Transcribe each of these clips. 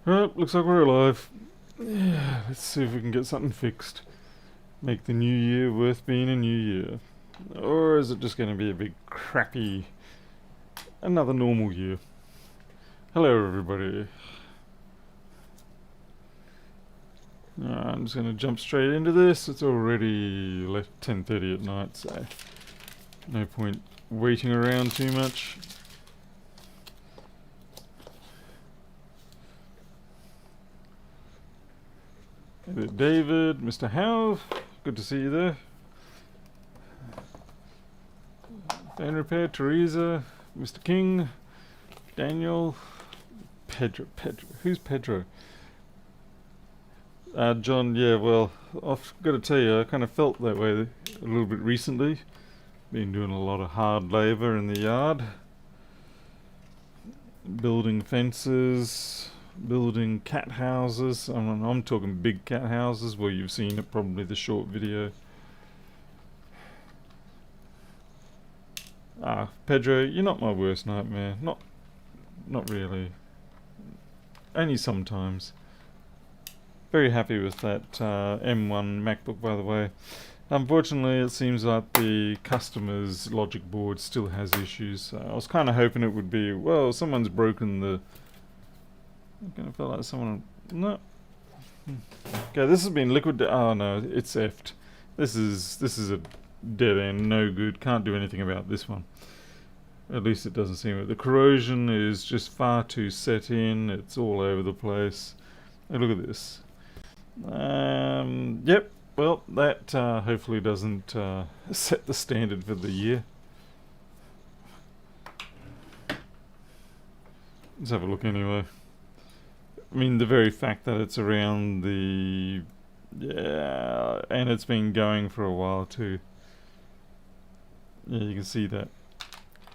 Well, looks like we're alive. Yeah, let's see if we can get something fixed. Make the new year worth being a new year. Or is it just going to be a big crappy, another normal year? Hello everybody. I'm just going to jump straight into this. It's already left 10:30 at night, so no point waiting around too much. Hey there, David, Mr. Howe, good to see you there. Fan Repair, Teresa, Mr. King, Daniel, Pedro. Who's Pedro? John, yeah, well, I've got to tell you, I kind of felt that way a little bit recently. Been doing a lot of hard labour in the yard. Building fences, building cat houses. I'm talking big cat houses where you've seen it, probably the short video. Pedro, you're not my worst nightmare. Not really. Only sometimes. Very happy with that M1 MacBook, by the way. Unfortunately, it seems like the customer's logic board still has issues. I was kind of hoping it would be, well, someone's broken the... I'm gonna feel like someone... No. Okay, this has been liquid... Oh no, it's effed. This is a dead end, no good. Can't do anything about this one. At least it doesn't seem it. The corrosion is just far too set in. It's all over the place. Hey, look at this. Yep. Well, that hopefully doesn't set the standard for the year. Let's have a look anyway. I mean, the very fact that it's around the... Yeah, and it's been going for a while too. Yeah, you can see that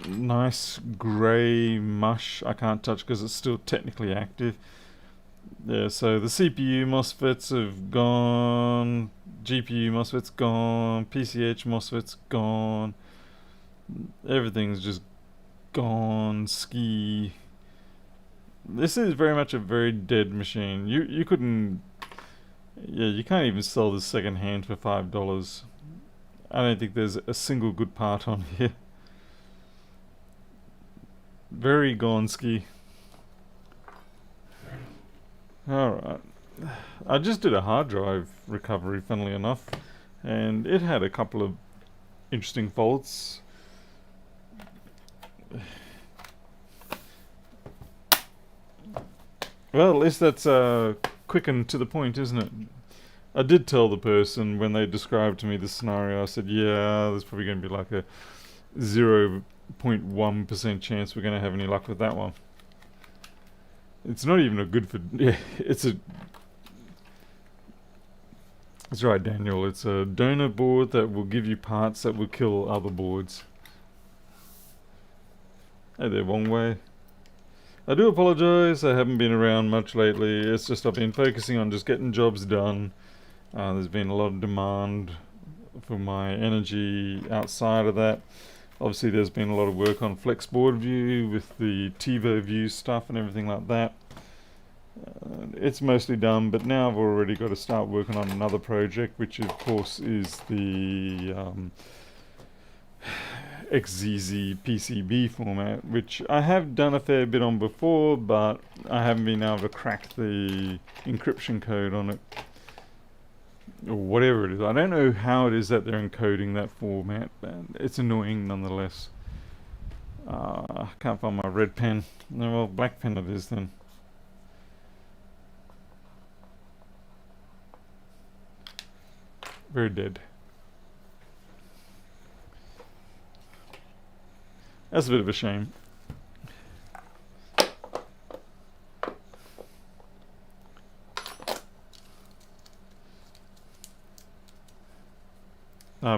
nice grey mush I can't touch because it's still technically active. Yeah, so the CPU MOSFETs have gone, GPU MOSFETs gone, PCH MOSFETs gone, everything's just gone, ski. This is very much a very dead machine. You couldn't, yeah, you can't even sell this second hand for $5. I don't think there's a single good part on here. Very gone ski. Alright. I just did a hard drive recovery, funnily enough, and it had a couple of interesting faults. Well, at least that's quick and to the point, isn't it? I did tell the person when they described to me the scenario, I said, yeah, there's probably going to be like a 0.1% chance we're going to have any luck with that one. It's not even a good for... Yeah, it's right, Daniel. It's a donor board that will give you parts that will kill other boards. Hey there, Wong Wei. I do apologise, I haven't been around much lately. It's just I've been focusing on just getting jobs done. There's been a lot of demand for my energy outside of that. Obviously there's been a lot of work on Flexboard View with the TiVo View stuff and everything like that. It's mostly done, but now I've already got to start working on another project, which of course is the XZZ PCB format, which I have done a fair bit on before, but I haven't been able to crack the encryption code on it. Or whatever it is. I don't know how it is that they're encoding that format, but it's annoying nonetheless. I can't find my red pen. No, well, black pen it is then. Very dead. That's a bit of a shame.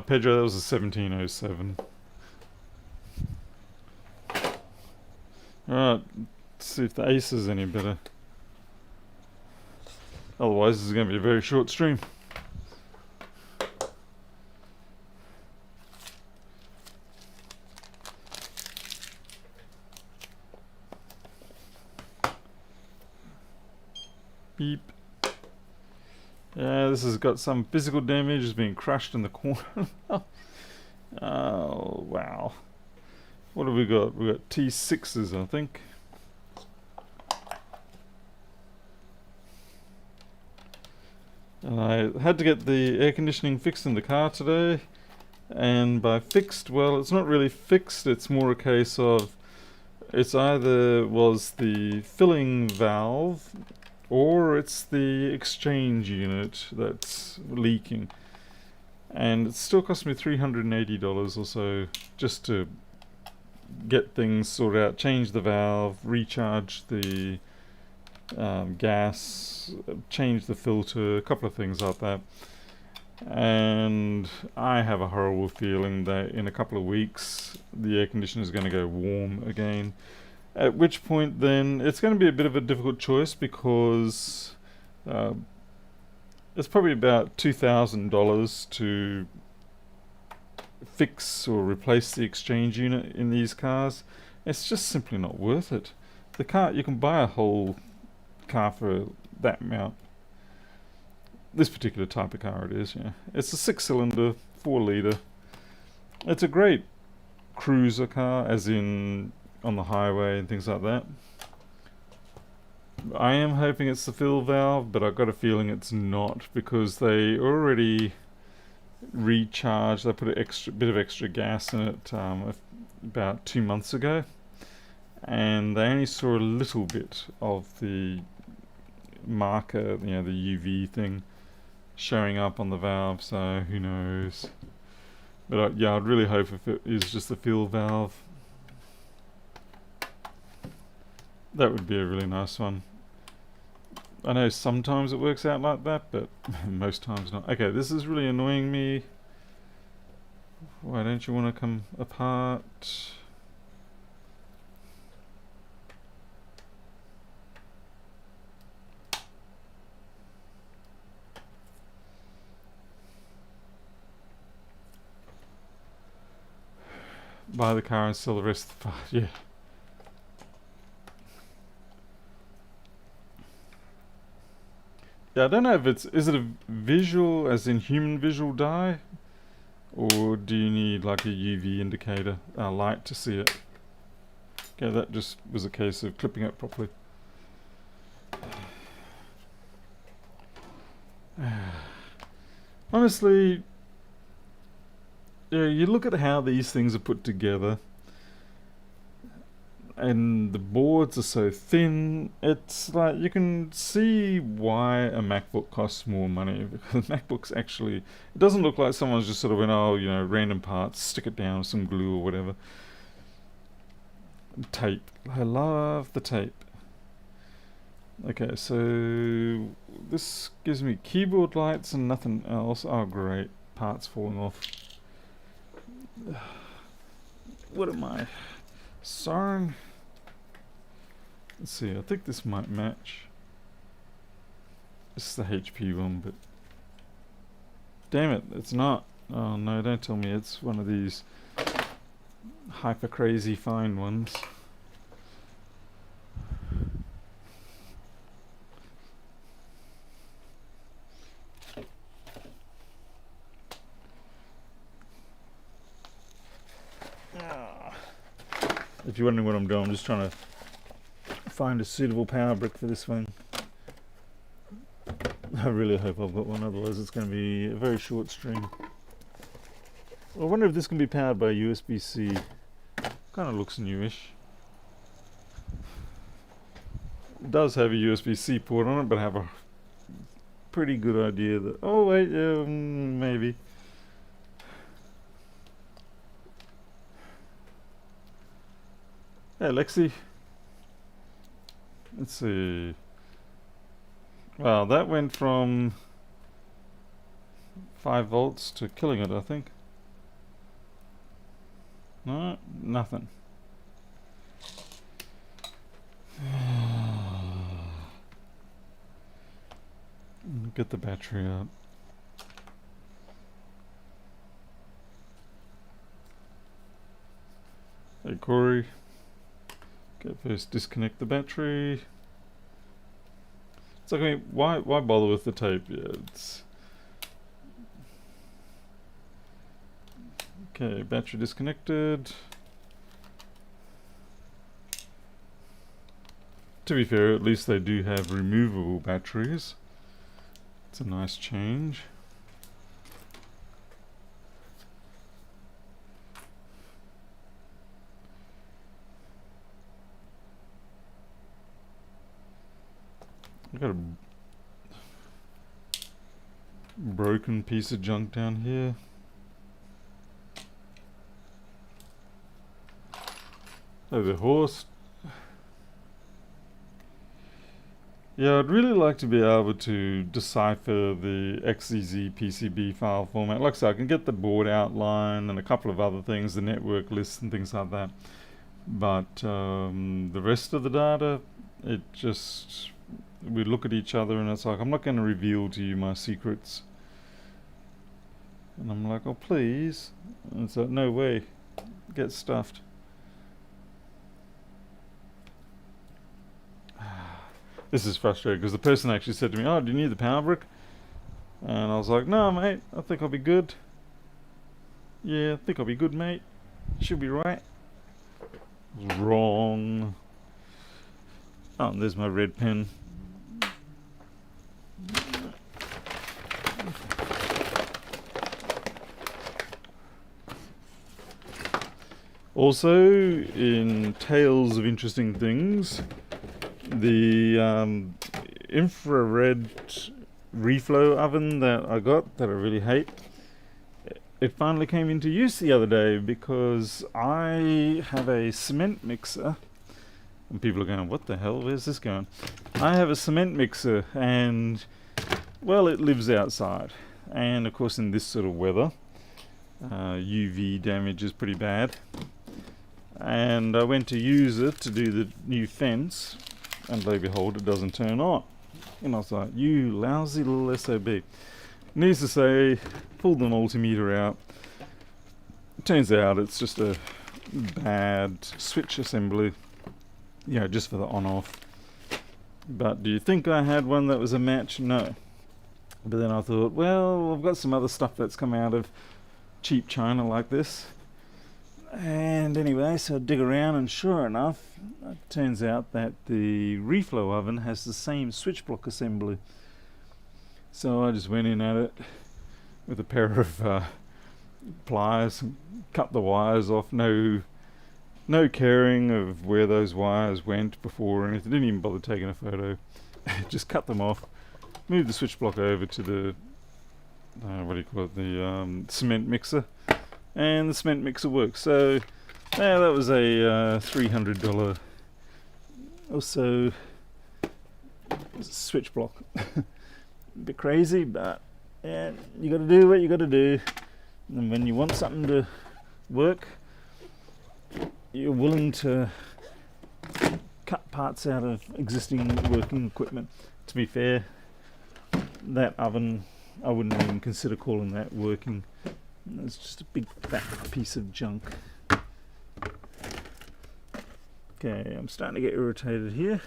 Pedro, that was a 1707. Alright, let's see if the ACER is any better. Otherwise, this is going to be a very short stream. Beep. Yeah, this has got some physical damage. It's being crushed in the corner. Oh, wow. What have we got? We've got T6s, I think. And I had to get the air conditioning fixed in the car today. And by fixed, well, it's not really fixed. It's more a case of it's either was the filling valve or it's the exchange unit that's leaking. And it still cost me $380 or so just to get things sorted out, change the valve, recharge the gas, change the filter, a couple of things like that. And I have a horrible feeling that in a couple of weeks the air conditioner is going to go warm again. At which point then it's going to be a bit of a difficult choice because it's probably about $2,000 to fix or replace the exchange unit in these cars. It's just simply not worth it. The car, you can buy a whole car for that amount. This particular type of car it is, yeah. It's a 6-cylinder, 4-litre. It's a great cruiser car, as in on the highway and things like that. I am hoping it's the fill valve, but I've got a feeling it's not, because they already recharged. They put a bit of extra gas in it about 2 months ago, and they only saw a little bit of the marker, the UV thing showing up on the valve, so who knows. But yeah, I'd really hope if it is just the fill valve. That would be a really nice one. I know sometimes it works out like that, but most times not. Okay, this is really annoying me. Why don't you want to come apart? Buy the car and sell the rest of the part, yeah. Yeah, I don't know if is it a visual, as in human visual dye? Or do you need like a UV indicator, light to see it? Okay, that just was a case of clipping it properly. Honestly, yeah, you look at how these things are put together, and the boards are so thin, it's like you can see why a MacBook costs more money, because MacBooks actually, it doesn't look like someone's just sort of went, oh, random parts, stick it down with some glue or whatever. Tape. I love the tape. Okay, so this gives me keyboard lights and nothing else. Oh, great. Parts falling off. What am I? Sarn. Let's see, I think this might match. This is the HP one, but damn it, it's not. Oh no, don't tell me it's one of these hyper crazy fine ones. If you're wondering what I'm doing, I'm just trying to find a suitable power brick for this one. I really hope I've got one, otherwise it's going to be a very short stream. I wonder if this can be powered by USB-C. Kind of looks newish. It does have a USB-C port on it, but I have a pretty good idea that... Oh wait, maybe. Hey Lexi. Let's see. Well, that went from 5 volts to killing it, I think. No, nothing. Get the battery out. Hey Corey. Okay, first disconnect the battery. It's like, I mean, why bother with the tape? Yeah, it's okay. Battery disconnected. To be fair, at least they do have removable batteries. It's a nice change. I've got a broken piece of junk down here. Oh, the horse. Yeah, I'd really like to be able to decipher the XEZ PCB file format. Like I said, I can get the board outline and a couple of other things, the network lists and things like that. But the rest of the data, it just, we look at each other and it's like, I'm not going to reveal to you my secrets. And I'm like, oh please. And it's like, no way, get stuffed. This is frustrating because the person actually said to me, oh, do you need the power brick? And I was like, no mate, I think I'll be good. Yeah, I think I'll be good mate. Should be right. Wrong. Oh, and there's my red pen. Also, in Tales of Interesting Things, the infrared reflow oven that I got, that I really hate, it finally came into use the other day because I have a cement mixer. And people are going, what the hell, where's this going? I have a cement mixer and, well, it lives outside. And of course in this sort of weather, UV damage is pretty bad. And I went to use it to do the new fence, and lo and behold, it doesn't turn on. And I was like, you lousy little SOB. Needless to say, pulled the multimeter out. Turns out it's just a bad switch assembly. Yeah, just for the on-off. But do you think I had one that was a match? No. But then I thought, well, I've got some other stuff that's come out of cheap China like this. And anyway, so I dig around, and sure enough, it turns out that the reflow oven has the same switch block assembly. So I just went in at it with a pair of pliers, and cut the wires off. No caring of where those wires went before or anything. Didn't even bother taking a photo. Just cut them off. Moved the switch block over to the what do you call it? The cement mixer. And the cement mixer works. So yeah, that was a $300 or so switch block. A bit crazy, but yeah, you got to do what you got to do. And when you want something to work, you're willing to cut parts out of existing working equipment. To be fair, that oven, I wouldn't even consider calling that working. It's just a big fat piece of junk. Okay, I'm starting to get irritated here.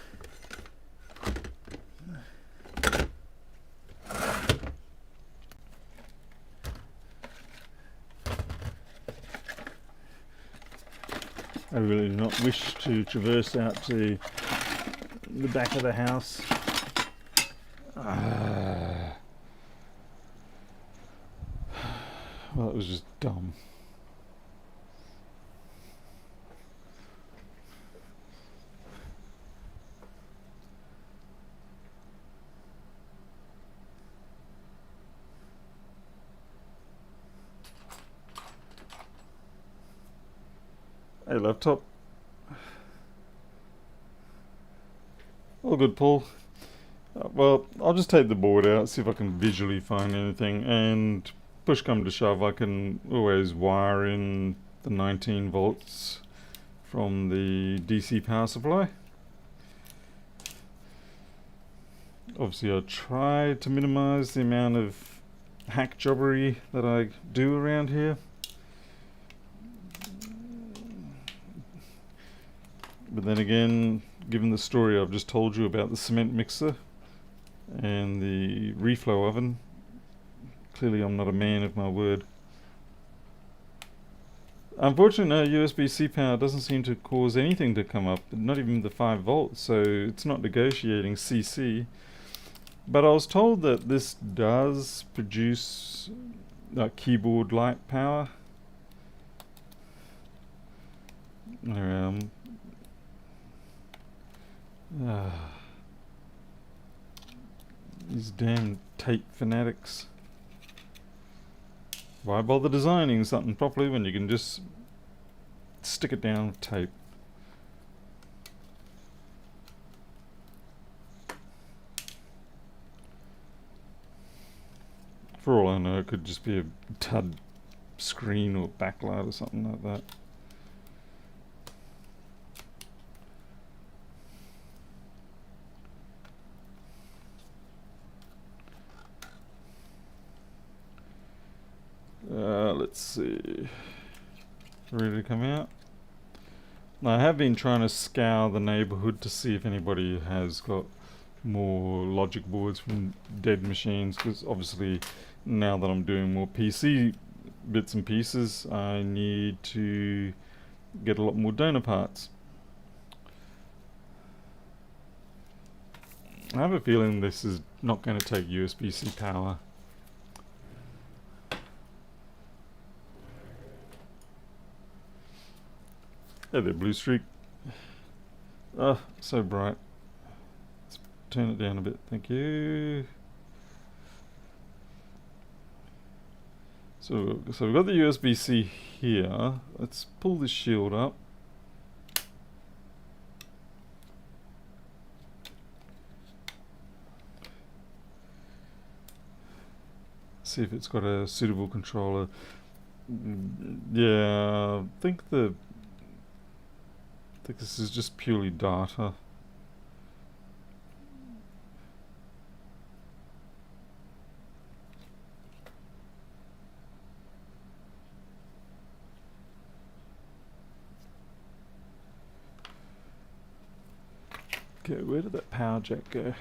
I really do not wish to traverse out to the back of the house. Well, it was just dumb. Hey, laptop. All good, Paul. Well, I'll just take the board out, see if I can visually find anything, and push come to shove, I can always wire in the 19 volts from the DC power supply. Obviously I try to minimize the amount of hack jobbery that I do around here. But then again, given the story I've just told you about the cement mixer, and the reflow oven. Clearly I'm not a man of my word. Unfortunately, no, USB-C power doesn't seem to cause anything to come up, not even the 5 volts, so it's not negotiating CC. But I was told that this does produce keyboard light power. These damn tape fanatics. Why bother designing something properly when you can just stick it down with tape? For all I know, it could just be a tud screen or backlight or something like that. Let's see. Ready to come out? Now, I have been trying to scour the neighborhood to see if anybody has got more logic boards from dead machines, because obviously now that I'm doing more PC bits and pieces, I need to get a lot more donor parts. I have a feeling this is not going to take USB-C power. Hey there, Blue Streak. Oh, so bright. Let's turn it down a bit, thank you. So we've got the USB-C here. Let's pull this shield up. See if it's got a suitable controller. Yeah, I think this is just purely data. Okay, where did that power jack go?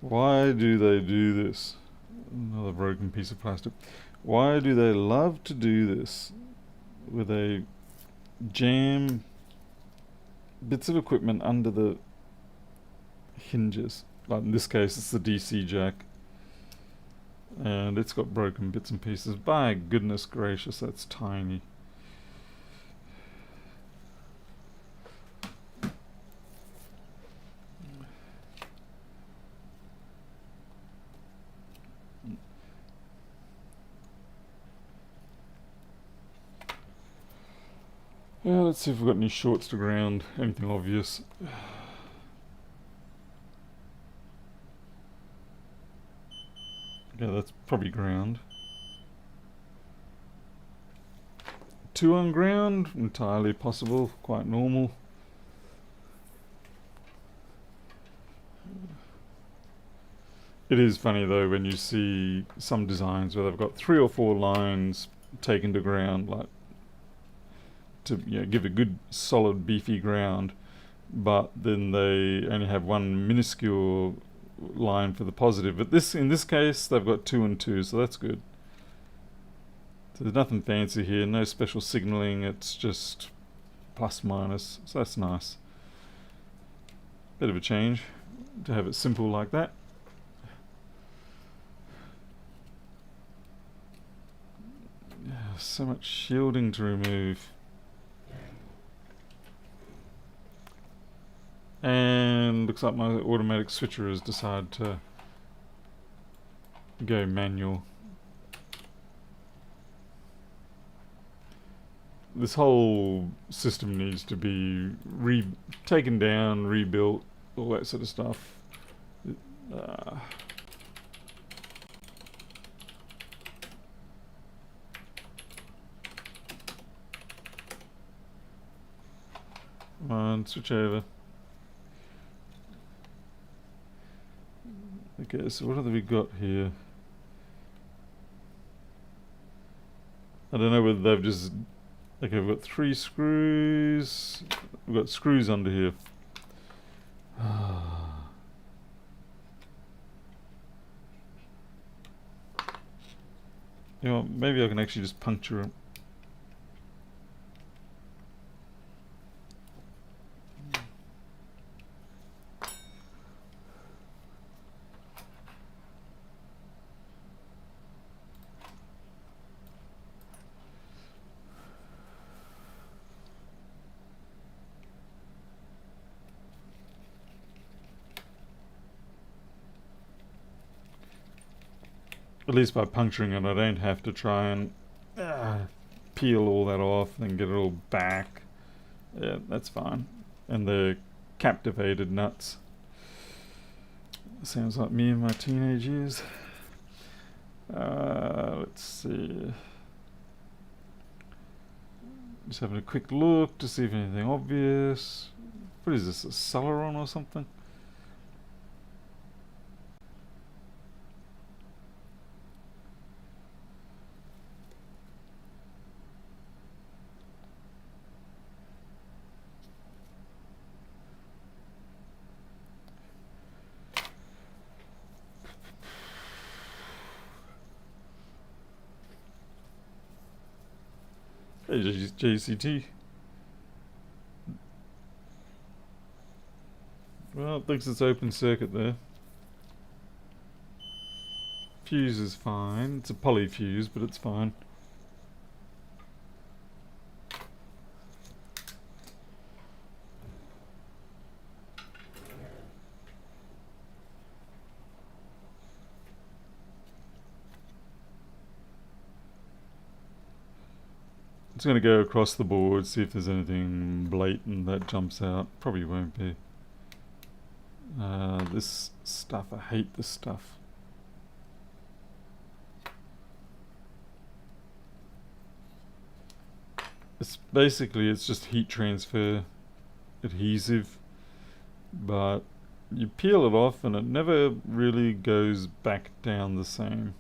Why do they do this? Another broken piece of plastic. Why do they love to do this? Where they jam bits of equipment under the hinges. Like in this case, it's the DC jack. And it's got broken bits and pieces. By goodness gracious, that's tiny. Yeah, let's see if we've got any shorts to ground, anything obvious. Yeah, that's probably ground. 2 on ground, entirely possible, quite normal. It is funny though when you see some designs where they've got 3 or 4 lines taken to ground, like to give a good solid beefy ground, but then they only have one minuscule line for the positive. But in this case they've got 2 and 2, so that's good. So there's nothing fancy here, no special signaling, it's just plus minus, so that's nice. Bit of a change to have it simple like that. So much shielding to remove. And looks like my automatic switcher has decided to go manual. This whole system needs to be taken down, rebuilt, all that sort of stuff. Come on, switch over. Okay, so what have we got here? I don't know whether they've just... Okay, we've got 3 screws. We've got screws under here. You know, maybe I can actually just puncture them. At least by puncturing it, I don't have to try and peel all that off and then get it all back. Yeah, that's fine. And they're captivated nuts. Sounds like me in my teenage years. Let's see. Just having a quick look to see if anything obvious. What is this, a Celeron or something? Hey, JCT. Well, it thinks it's open circuit there. Fuse is fine. It's a poly fuse, but it's fine. It's going to go across the board, see if there's anything blatant that jumps out. Probably won't be. This stuff, I hate this stuff. It's basically, it's just heat transfer adhesive, but you peel it off and it never really goes back down the same.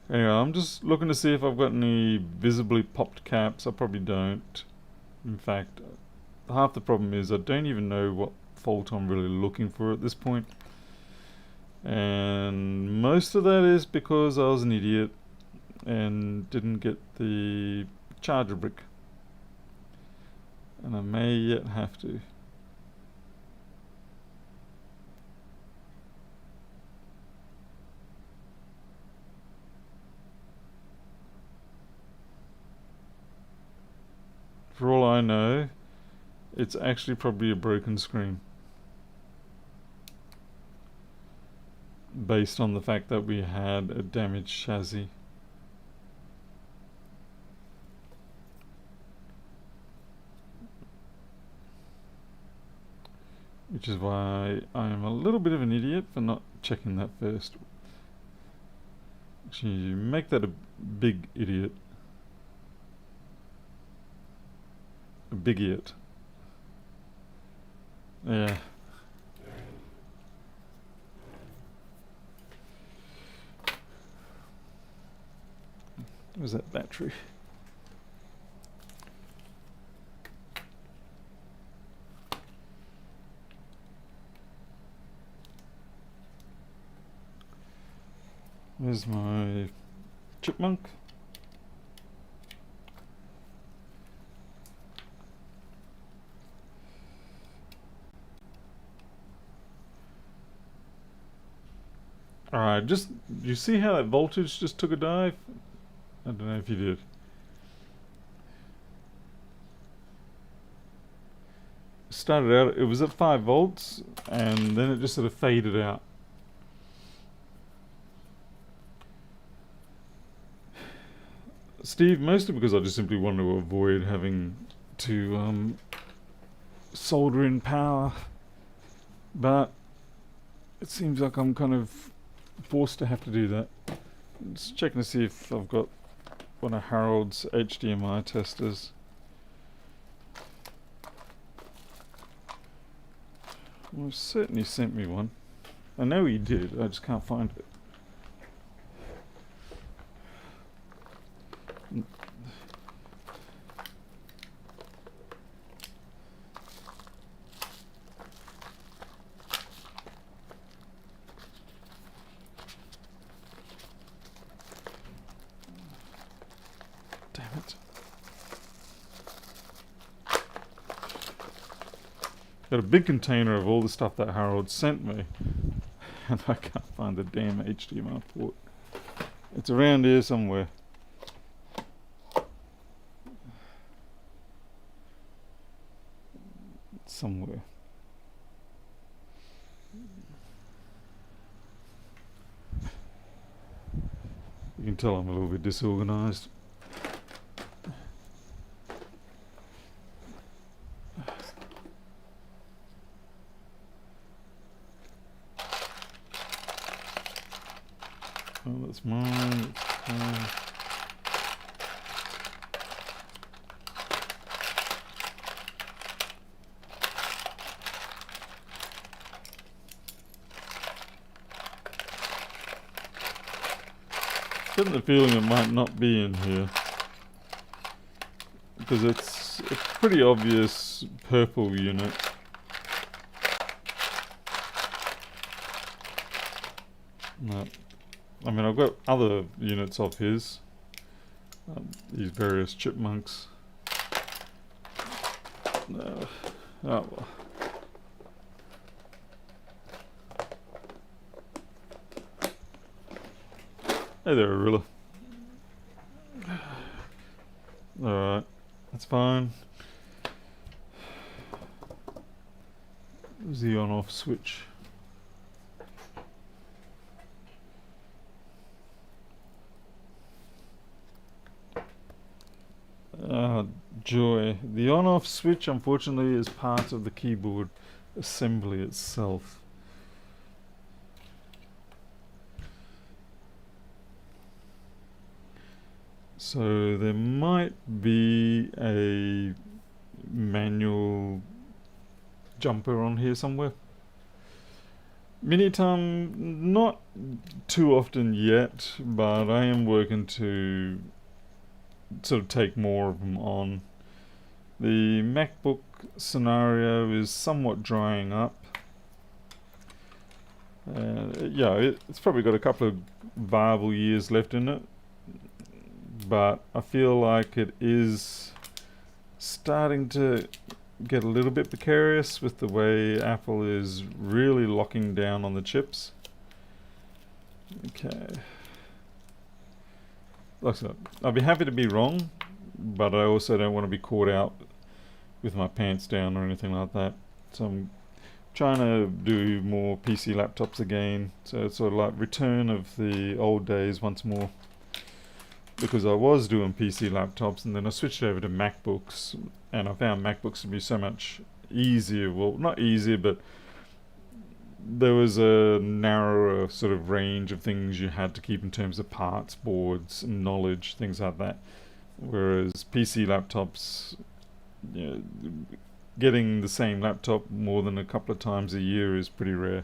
Anyway, I'm just looking to see if I've got any visibly popped caps. I probably don't. In fact, half the problem is I don't even know what fault I'm really looking for at this point. And most of that is because I was an idiot and didn't get the charger brick. And I may yet have to. For all I know, it's actually probably a broken screen. Based on the fact that we had a damaged chassis. Which is why I am a little bit of an idiot for not checking that first. Actually, you make that a big idiot. A big idiot. Yeah. Where's that battery? Where's my chipmunk? Alright, just, you see how that voltage just took a dive? I don't know if you did. Started out, it was at 5 volts, and then it just sort of faded out. Steve, mostly because I just simply wanted to avoid having to solder in power But it seems like I'm kind of forced to have to do that. Just checking to see if I've got one of Harold's HDMI testers. Well, he certainly sent me one. I know he did, I just can't find it. Damn it. Got a big container of all the stuff that Harold sent me, and I can't find the damn HDMI port. It's around here somewhere. Somewhere. You can tell I'm a little bit disorganized. Oh, that's mine. That's mine. Getting the feeling it might not be in here because it's a pretty obvious purple unit. No. I mean, I've got other units of his, these various chipmunks. Oh well. Hey there, Arilla. Alright, that's fine. There's the on-off switch. Joy. The on-off switch, unfortunately, is part of the keyboard assembly itself. So there might be a manual jumper on here somewhere. Minitum, not too often yet, but I am working to sort of take more of them on. The MacBook scenario is somewhat drying up. Yeah, it's probably got a couple of viable years left in it, but I feel like it is starting to get a little bit precarious with the way Apple is really locking down on the chips. Okay. Like I said, I'd be happy to be wrong, but I also don't want to be caught out with my pants down or anything like that. So I'm trying to do more PC laptops again. So it's sort of like return of the old days once more. Because I was doing PC laptops and then I switched over to MacBooks, and I found MacBooks to be so much easier. Well, not easier, but there was a narrower sort of range of things you had to keep in terms of parts, boards, knowledge, things like that. Whereas PC laptops, you know, getting the same laptop more than a couple of times a year is pretty rare.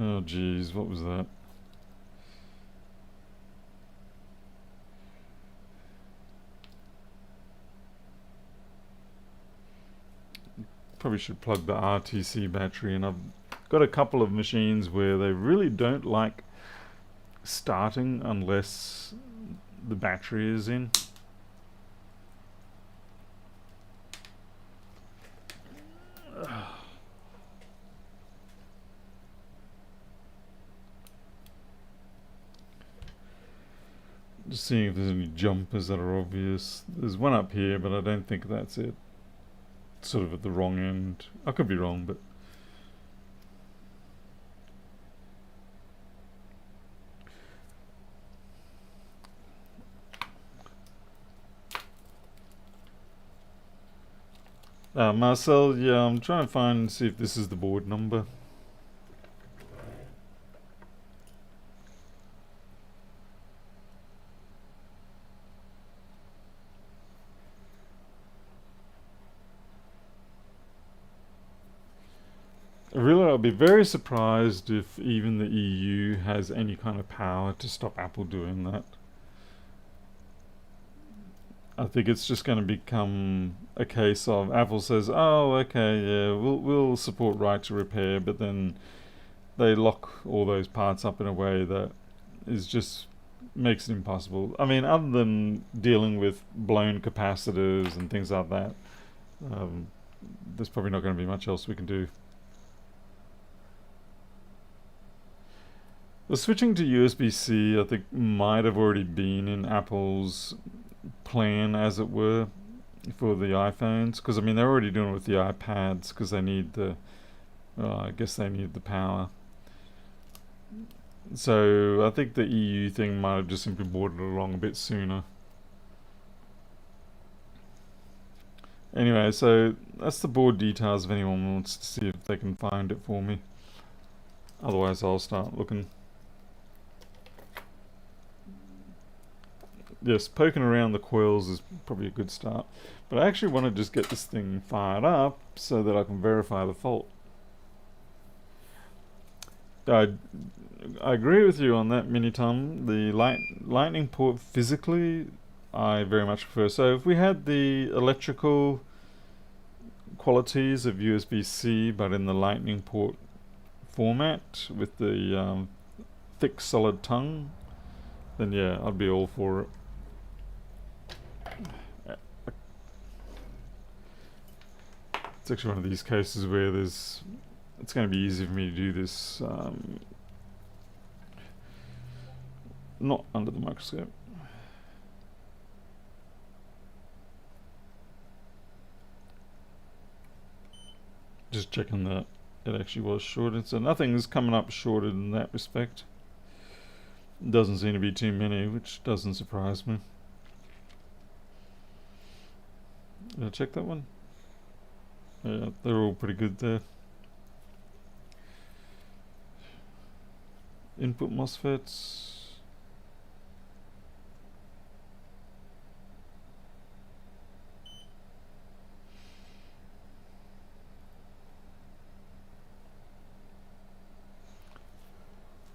Oh geez, what was that? Probably should plug the RTC battery in. I've got a couple of machines where they really don't like starting unless the battery is in. Just seeing if there's any jumpers that are obvious. There's one up here, but I don't think that's it. Sort of at the wrong end. I could be wrong, but Marcel, yeah, I'm trying to see if this is the board number. Really, I'll be very surprised if even the EU has any kind of power to stop Apple doing that. I think it's just going to become a case of Apple says, "Oh, okay, yeah, we'll support right to repair," but then they lock all those parts up in a way that is just makes it impossible. I mean, other than dealing with blown capacitors and things like that, um, there's probably not going to be much else we can do. Well, switching to USB-C, I think might have already been in Apple's plan, as it were, for the iPhones, because I mean they're already doing it with the iPads because they need the, I guess they need the power. So I think the EU thing might have just simply brought it along a bit sooner. Anyway, so that's the board details if anyone wants to see if they can find it for me. Otherwise I'll start looking. Yes, poking around the coils is probably a good start. But I actually want to just get this thing fired up so that I can verify the fault. I agree with you on that, Minitum. The lightning port physically, I very much prefer. So if we had the electrical qualities of USB-C, but in the lightning port format with the thick solid tongue, then yeah, I'd be all for it. It's actually one of these cases where it's going to be easy for me to do this not under the microscope. Just checking that it actually was shorted, so nothing's coming up shorted in that respect. Doesn't seem to be too many, which doesn't surprise me. Did I check that one? Yeah, they're all pretty good there. Input MOSFETs.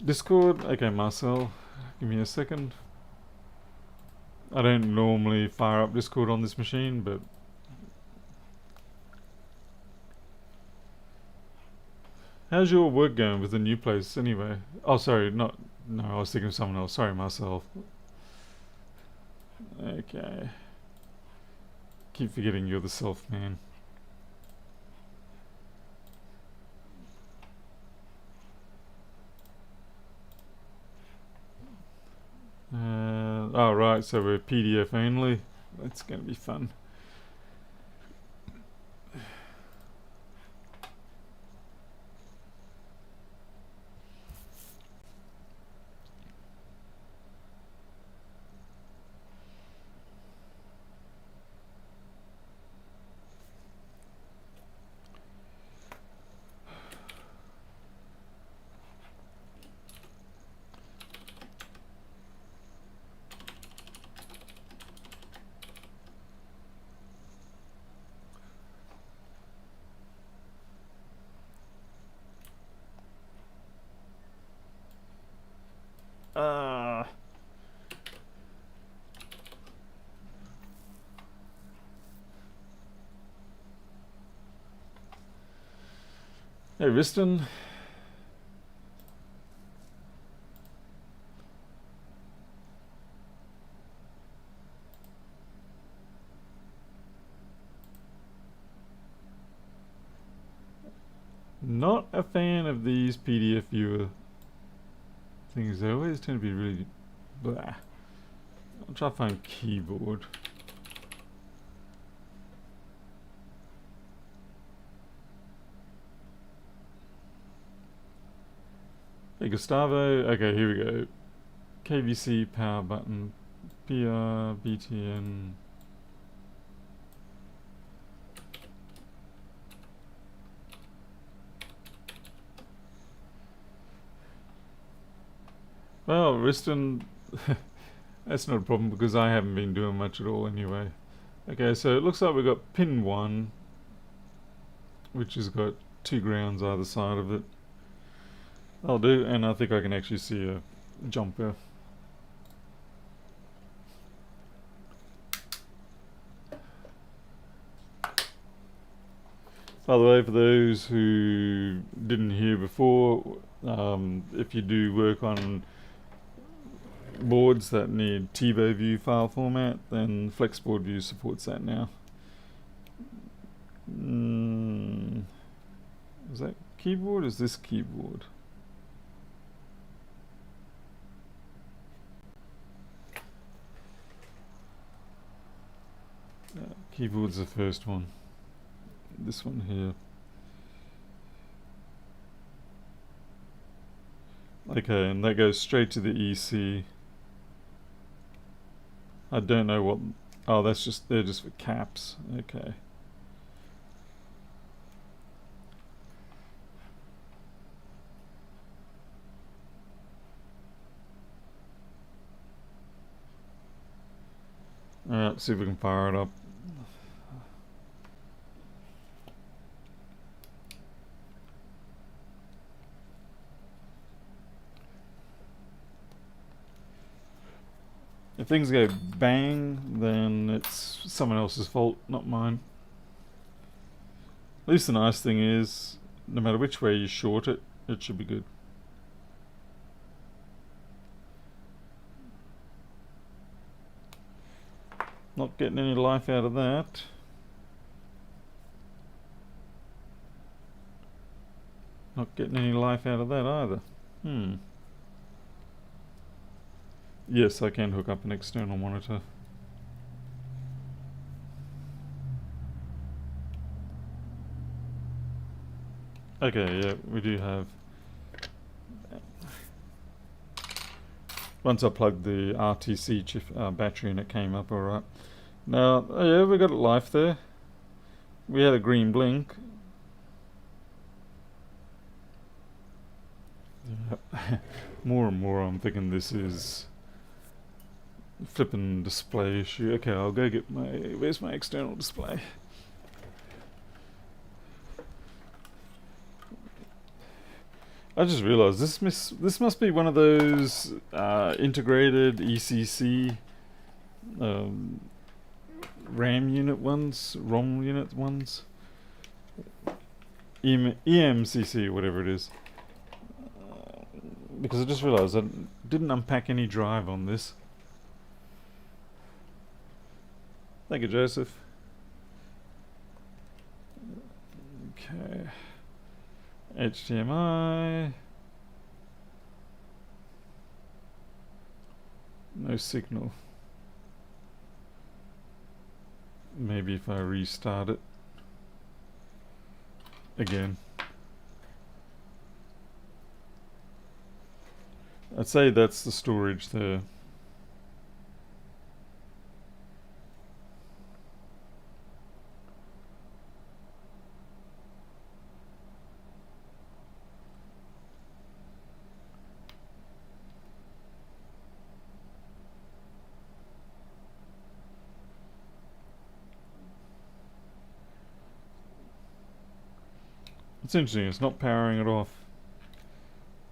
Discord. Okay, Marcel, give me a second. I don't normally fire up Discord on this machine, but how's your work going with the new place anyway? Oh, sorry, no, I was thinking of someone else. Sorry, myself. Okay. Keep forgetting you're the self man. Oh, right, so we're PDF only. That's going to be fun. Hey, Riston. Not a fan of these PDF viewer things. They always tend to be really blah. I'll try to find keyboard. Hey, Gustavo. Okay, here we go. KVC power button. BR BTN. Well, Riston, that's not a problem because I haven't been doing much at all anyway. Okay, so it looks like we've got pin 1, which has got 2 grounds either side of it. That'll do, and I think I can actually see a jumper. By the way, for those who didn't hear before, if you do work on boards that need TiVo view file format, then Flexboard View supports that now. Is that keyboard? Is this keyboard? Keyboard's the first one. This one here. Okay, and that goes straight to the EC. I don't know what... Oh, that's just... They're just for caps. Okay. Alright, see if we can fire it up. If things go bang, then it's someone else's fault, not mine. At least the nice thing is, no matter which way you short it, it should be good. Not getting any life out of that. Not getting any life out of that either. Yes, I can hook up an external monitor. Okay, yeah, we do have... Once I plugged the RTC battery in, it came up alright. Now, yeah, we got life there. We had a green blink. More and more I'm thinking this is flipping display issue. Okay, I'll go get my... Where's my external display? I just realized this must be one of those integrated ECC RAM unit ones, ROM unit ones, EMCC, whatever it is. Because I just realized I didn't unpack any drive on this. Thank you, Joseph. Okay. HDMI. No signal. Maybe if I restart it again. I'd say that's the storage there. It's interesting, it's not powering it off.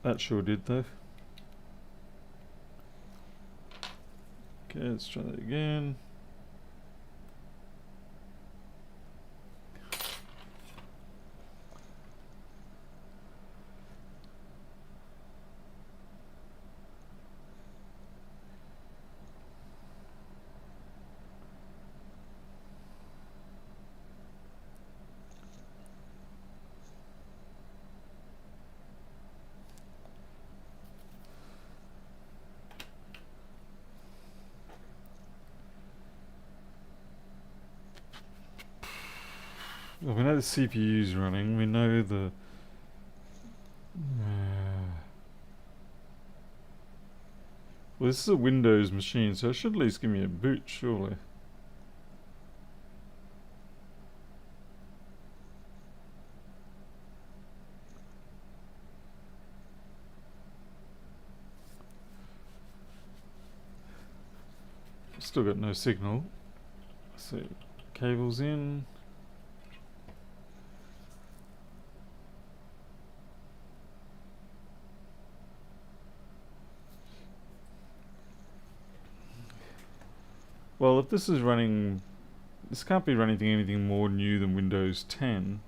That sure did though. Okay, let's try that again. Well, we know the CPU's running, we know the... Well, this is a Windows machine, so it should at least give me a boot, surely. Still got no signal. So cables in. Well, if this is running, this can't be running anything more new than Windows 10.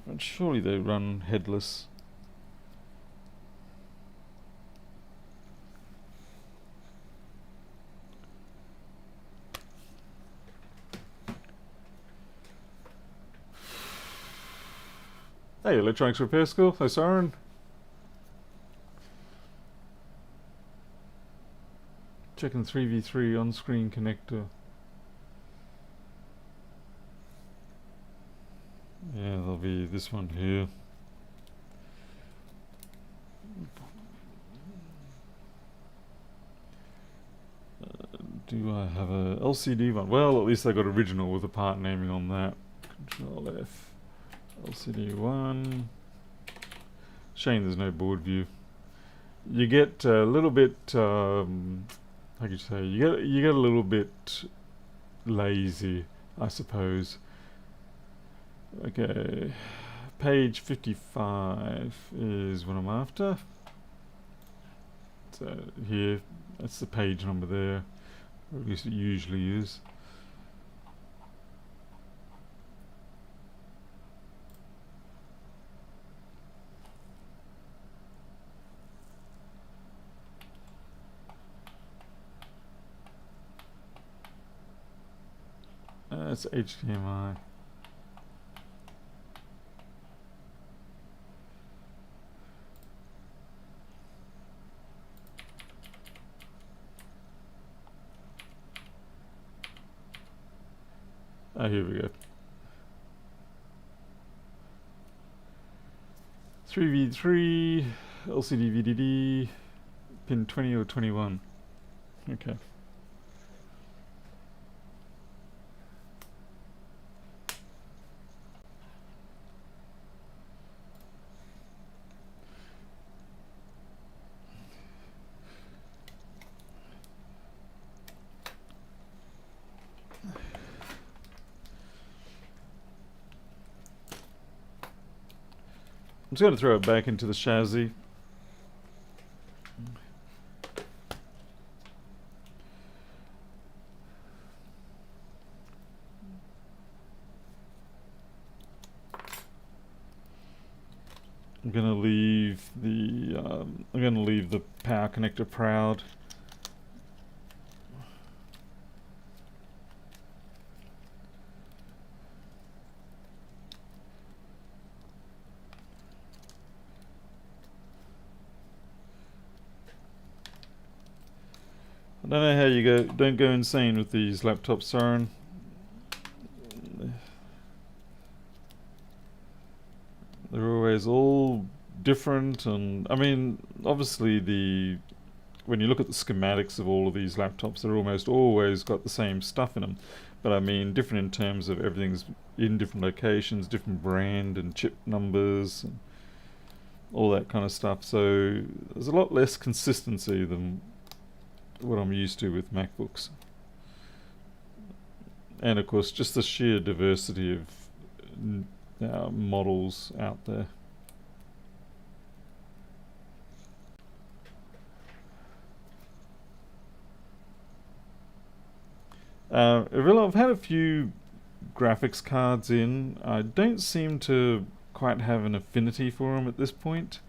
But surely they run headless. Hey, Electronics Repair School. Hi, Siren. Checking 3v3 on-screen connector. Yeah, there'll be this one here. Do I have a LCD one? Well, at least I got original with the part naming on that. Control F. LCD 1. Shame there's no board view. You get a little bit, how could you say? You get a little bit lazy, I suppose. Okay, page 55 is what I'm after. So here, that's the page number there, or at least it usually is. That's HDMI. Ah, here we go. 3v3 LCD VDD pin 20 or 21. Okay. I'm just going to throw it back into the chassis. I'm going to leave the power connector proud. I don't know how you go. Don't go insane with these laptops, Siren. They're always all different, and I mean, obviously when you look at the schematics of all of these laptops, they're almost always got the same stuff in them. But I mean, different in terms of everything's in different locations, different brand and chip numbers, and all that kind of stuff. So there's a lot less consistency than what I'm used to with MacBooks. And of course, just the sheer diversity of models out there. I've had a few graphics cards in. I don't seem to quite have an affinity for them at this point.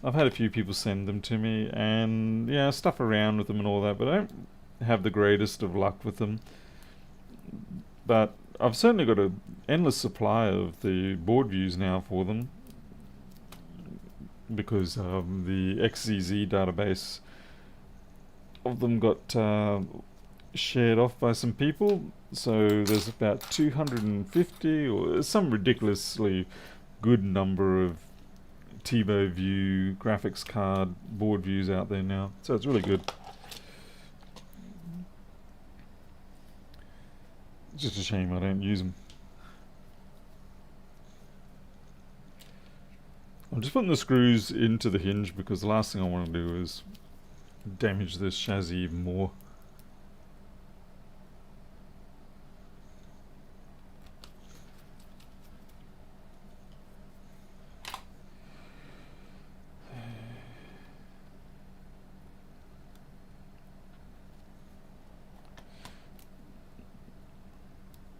I've had a few people send them to me, and yeah, stuff around with them and all that, but I don't have the greatest of luck with them. But I've certainly got an endless supply of the board views now for them, because the XZZ database of them got shared off by some people. So there's about 250 or some ridiculously good number of TiVo view graphics card board views out there now, so it's really good. It's just a shame I don't use them. I'm just putting the screws into the hinge because the last thing I want to do is damage this chassis even more.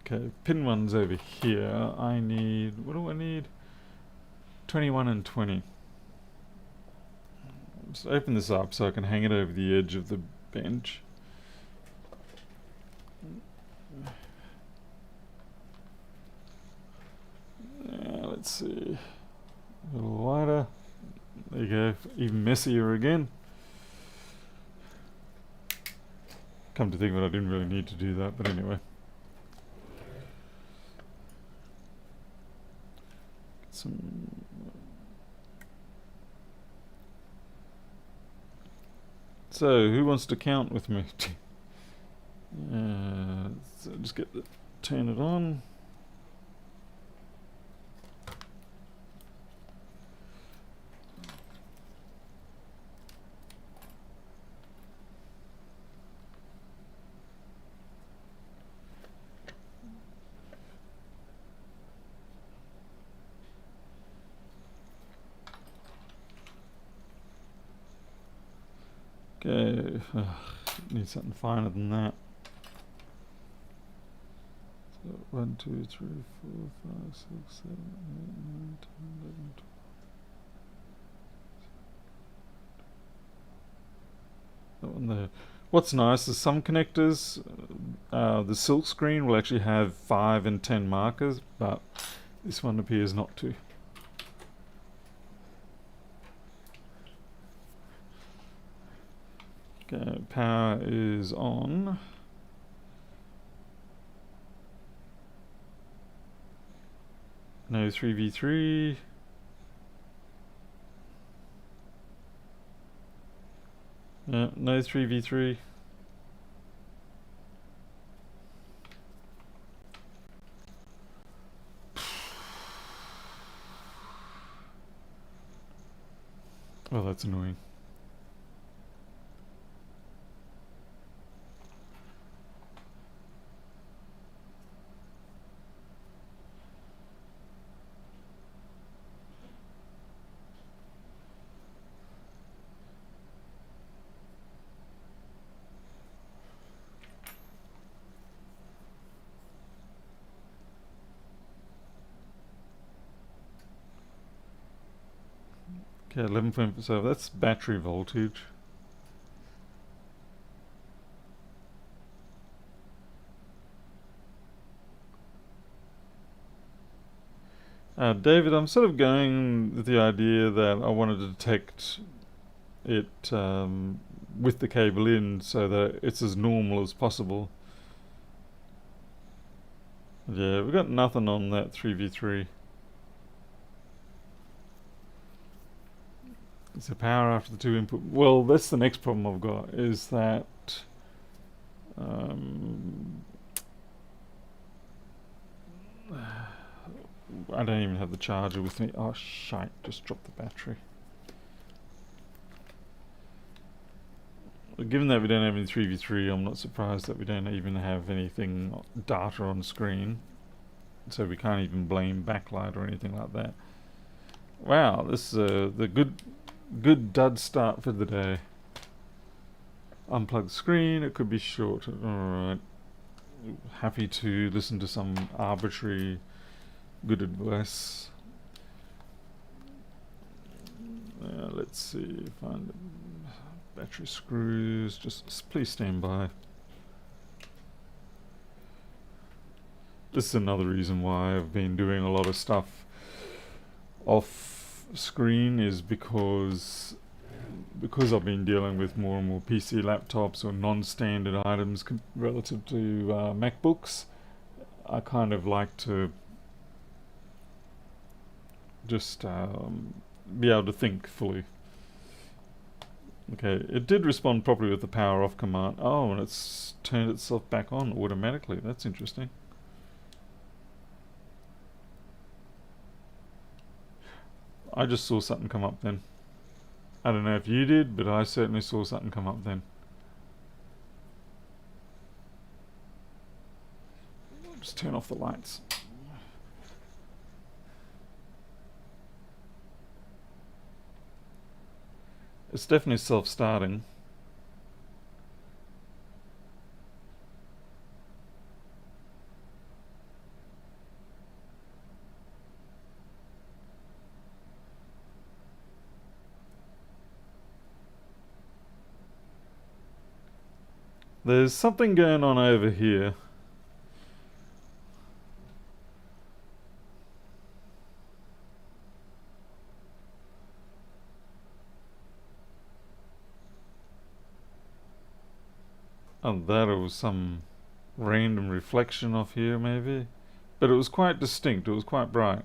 Okay, pin one's over here. I need, what do I need? 21 and 20. Just open this up so I can hang it over the edge of the bench. Let's see. A little wider. There you go. Even messier again. Come to think of it, I didn't really need to do that, but anyway. So, who wants to count with me? So just turn it on. Okay, need something finer than that. So 1, 2, 3, 4, 5, 6, 7, 8, 9, 10, 11, 12. That one there. What's nice is some connectors, the silk screen will actually have 5 and 10 markers, but this one appears not to. Okay, power is on. No 3v3. Yeah, no 3v3. Oh, that's annoying. Okay, 11.7, that's battery voltage. David, I'm sort of going with the idea that I want to detect it with the cable in so that it's as normal as possible. Yeah, we've got nothing on that 3v3. Is the power after the 2 input? Well, that's the next problem I've got, is that I don't even have the charger with me. Oh shite, just dropped the battery. Well, given that we don't have any 3v3, I'm not surprised that we don't even have anything data on screen. So we can't even blame backlight or anything like that. Wow, this is the good dud start for the day. Unplug the screen, it could be short. Alright. Happy to listen to some arbitrary good advice. Let's see, find the battery screws. Just please stand by. This is another reason why I've been doing a lot of stuff off screen, is because I've been dealing with more and more PC laptops or non-standard items relative to MacBooks. I kind of like to just be able to think fully. Okay, it did respond properly with the power off command. Oh, and it's turned itself back on automatically. That's interesting. I just saw something come up then. I don't know if you did, but I certainly saw something come up then. Just turn off the lights. It's definitely self-starting. There's something going on over here. Oh, that was some random reflection off here, maybe? But it was quite distinct, it was quite bright.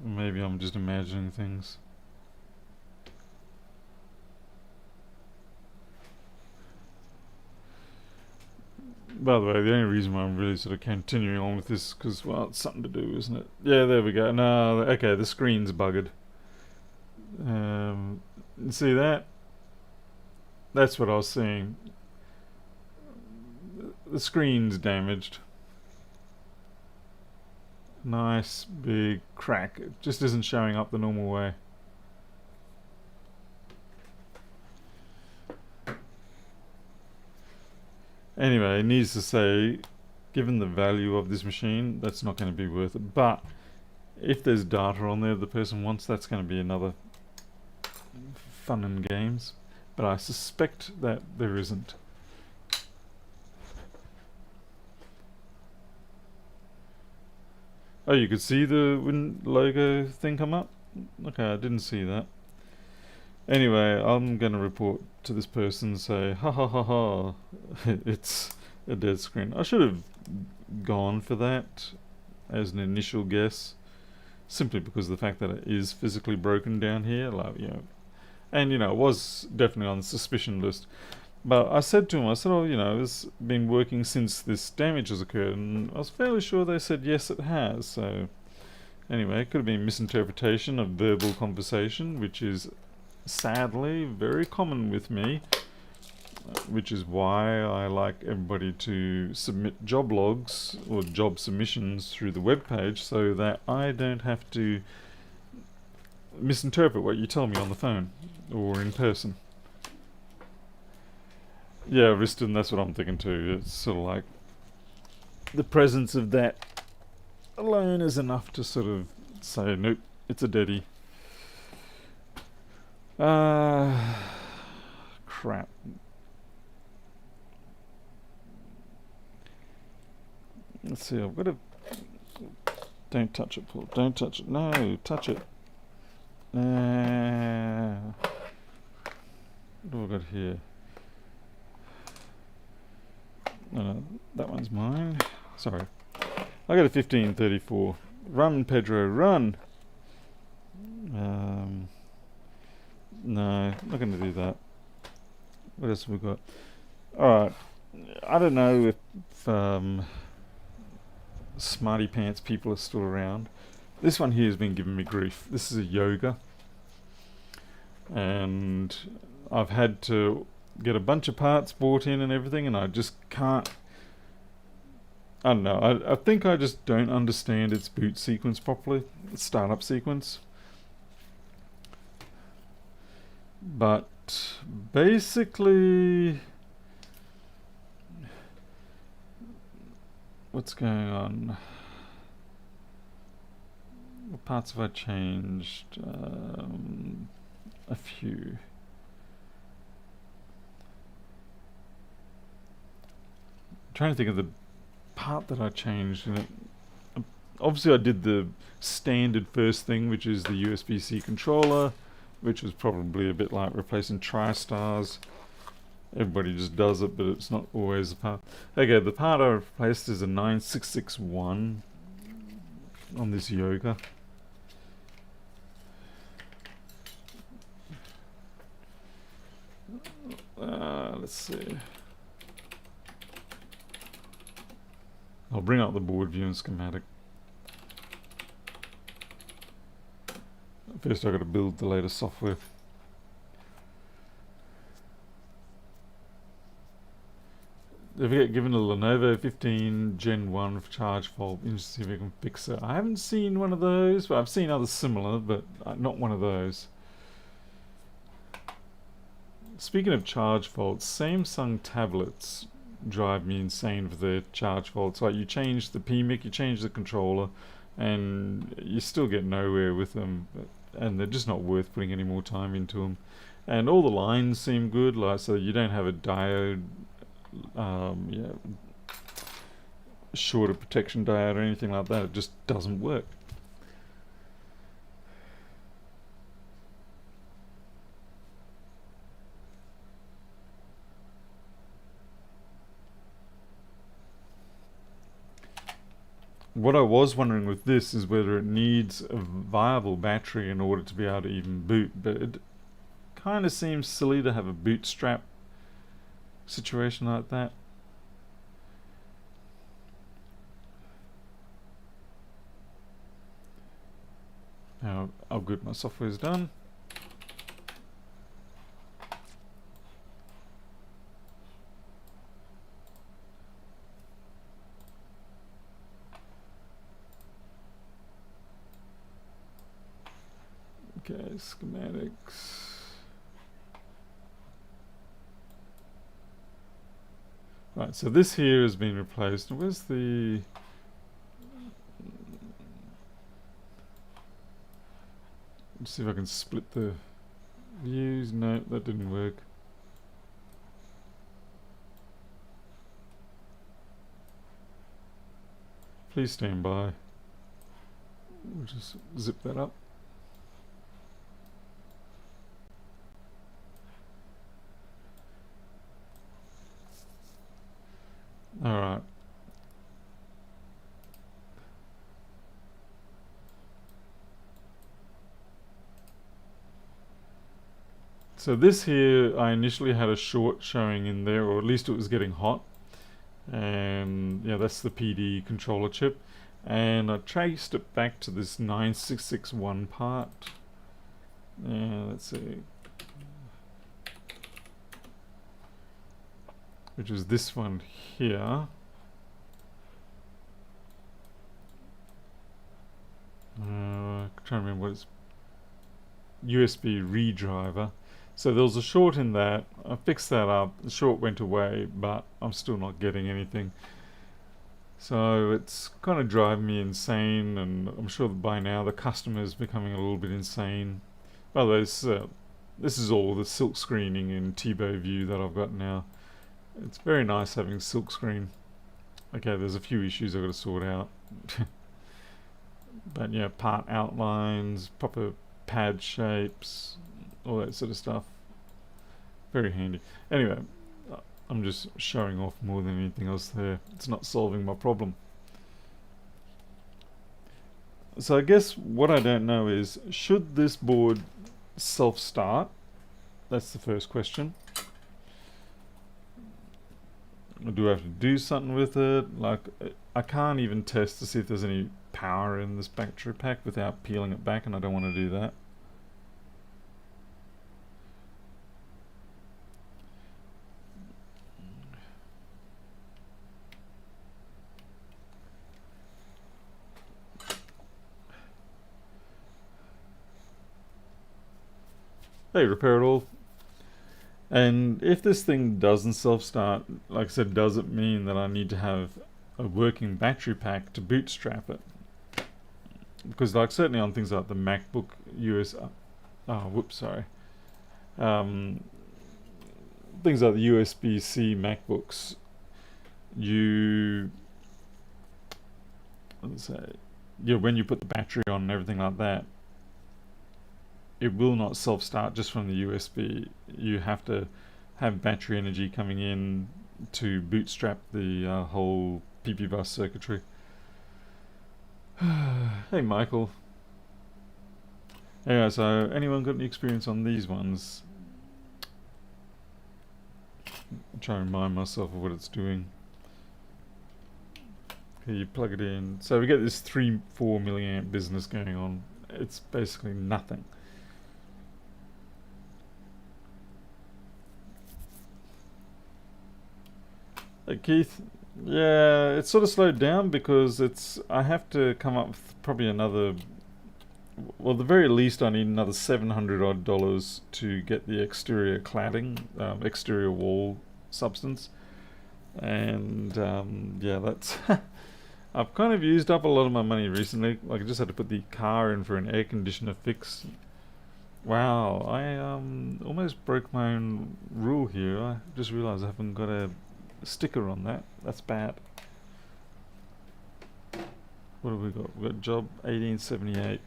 Maybe I'm just imagining things. By the way, the only reason why I'm really sort of continuing on with this is because, well, it's something to do, isn't it? Yeah, there we go. No, okay, the screen's buggered. See that? That's what I was seeing. The screen's damaged. Nice big crack. It just isn't showing up the normal way. Anyway, needs to say, given the value of this machine, that's not going to be worth it. But if there's data on there the person wants, that's going to be another fun and games. But I suspect that there isn't. Oh, you could see the logo thing come up? Okay, I didn't see that. Anyway, I'm going to report to this person and say, ha ha ha ha, it's a dead screen. I should have gone for that as an initial guess, simply because of the fact that it is physically broken down here, like, you know, and you know, it was definitely on the suspicion list. But I said to him, I said, oh, you know, it's been working since this damage has occurred, and I was fairly sure they said yes, it has. So anyway, it could have been misinterpretation of verbal conversation, which is sadly very common with me, which is why I like everybody to submit job logs or job submissions through the web page, so that I don't have to misinterpret what you tell me on the phone or in person. Yeah, Riston, that's what I'm thinking too. It's sort of like the presence of that alone is enough to sort of say, nope, it's a deadie. Crap. Let's see, I've got to... Don't touch it, Paul. Don't touch it. No, touch it. What do I got here? No, that one's mine. Sorry. I got a 1534. Run, Pedro, run! No, not going to do that. What else have we got? Alright. I don't know if Smarty Pants people are still around. This one here has been giving me grief. This is a yoga. And I've had to get a bunch of parts bought in and everything, and I just can't... I don't know. I think I just don't understand its boot sequence properly. Its startup sequence. But basically... What's going on? What parts have I changed? A few. I'm trying to think of the part that I changed in it. Obviously I did the standard first thing, which is the USB-C controller, which was probably a bit like replacing TriStars. Everybody just does it, but it's not always the part. Okay, the part I replaced is a 9661 on this yoga. let's see. I'll bring up the board view and schematic. First I've got to build the latest software. If we get given a Lenovo 15 Gen 1 charge fault, interested to see if we can fix it. I haven't seen one of those, but I've seen others similar, but not one of those. Speaking of charge faults, Samsung tablets drive me insane for their charge faults. Like, you change the PMIC, you change the controller, and you still get nowhere with them, and they're just not worth putting any more time into them. And all the lines seem good, like, so you don't have a diode, shorter protection diode or anything like that. It just doesn't work. What I was wondering with this is whether it needs a viable battery in order to be able to even boot, but it kind of seems silly to have a bootstrap situation like that. Now, oh good, my software is done. Okay, schematics. Right, so this here has been replaced. Where's the... Let's see if I can split the views. No, that didn't work. Please stand by. We'll just zip that up. Alright. So this here, I initially had a short showing in there, or at least it was getting hot. And yeah, that's the PD controller chip. And I traced it back to this 9661 part. Let's see. Which is this one here. I'm trying to remember what it's... USB redriver. So there was a short in that. I fixed that up. The short went away, but I'm still not getting anything. So it's kind of driving me insane, and I'm sure that by now the customer is becoming a little bit insane. By the way, this is all the silk screening in T-Bow view that I've got now. It's very nice having silk screen. Okay, there's a few issues I've got to sort out. But yeah, part outlines, proper pad shapes, all that sort of stuff. Very handy. Anyway, I'm just showing off more than anything else there. It's not solving my problem. So I guess what I don't know is, should this board self-start? That's the first question. Do I have to do something with it? Like, I can't even test to see if there's any power in this battery pack without peeling it back, and I don't want to do that. Hey, repair it all. And if this thing doesn't self-start, like I said, does it mean that I need to have a working battery pack to bootstrap it? Because like certainly on things like the MacBook things like the USB-C MacBooks, when you put the battery on and everything like that, it will not self-start just from the USB. You have to have battery energy coming in to bootstrap the whole PP bus circuitry. Hey Michael. Yeah, so anyone got any experience on these ones? try and remind myself of what it's doing. Okay, you plug it in. So we get this 3-4 milliamp business going on. It's basically nothing. Hey Keith, yeah, it's sort of slowed down because I have to come up with probably another, well, the very least I need another $700 to get the exterior cladding, exterior wall substance. And yeah, that's I've kind of used up a lot of my money recently. Like I just had to put the car in for an air conditioner fix. Wow, I almost broke my own rule here. I just realised I haven't got a sticker on that. That's bad. What have we got? We've got job 1878.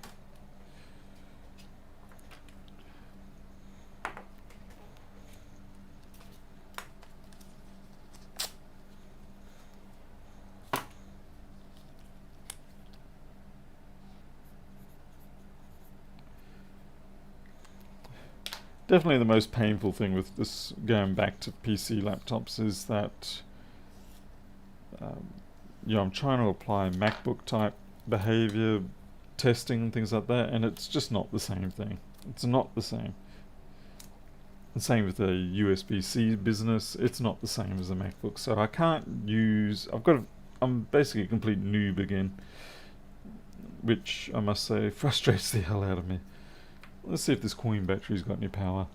Definitely the most painful thing with this going back to PC laptops is that I'm trying to apply MacBook type behavior testing, things like that, and it's just not the same thing. It's not the same. The same with the USB-C business. It's not the same as a MacBook. So I can't use. I'm basically a complete noob again, which I must say frustrates the hell out of me. Let's see if this coin battery's got any power.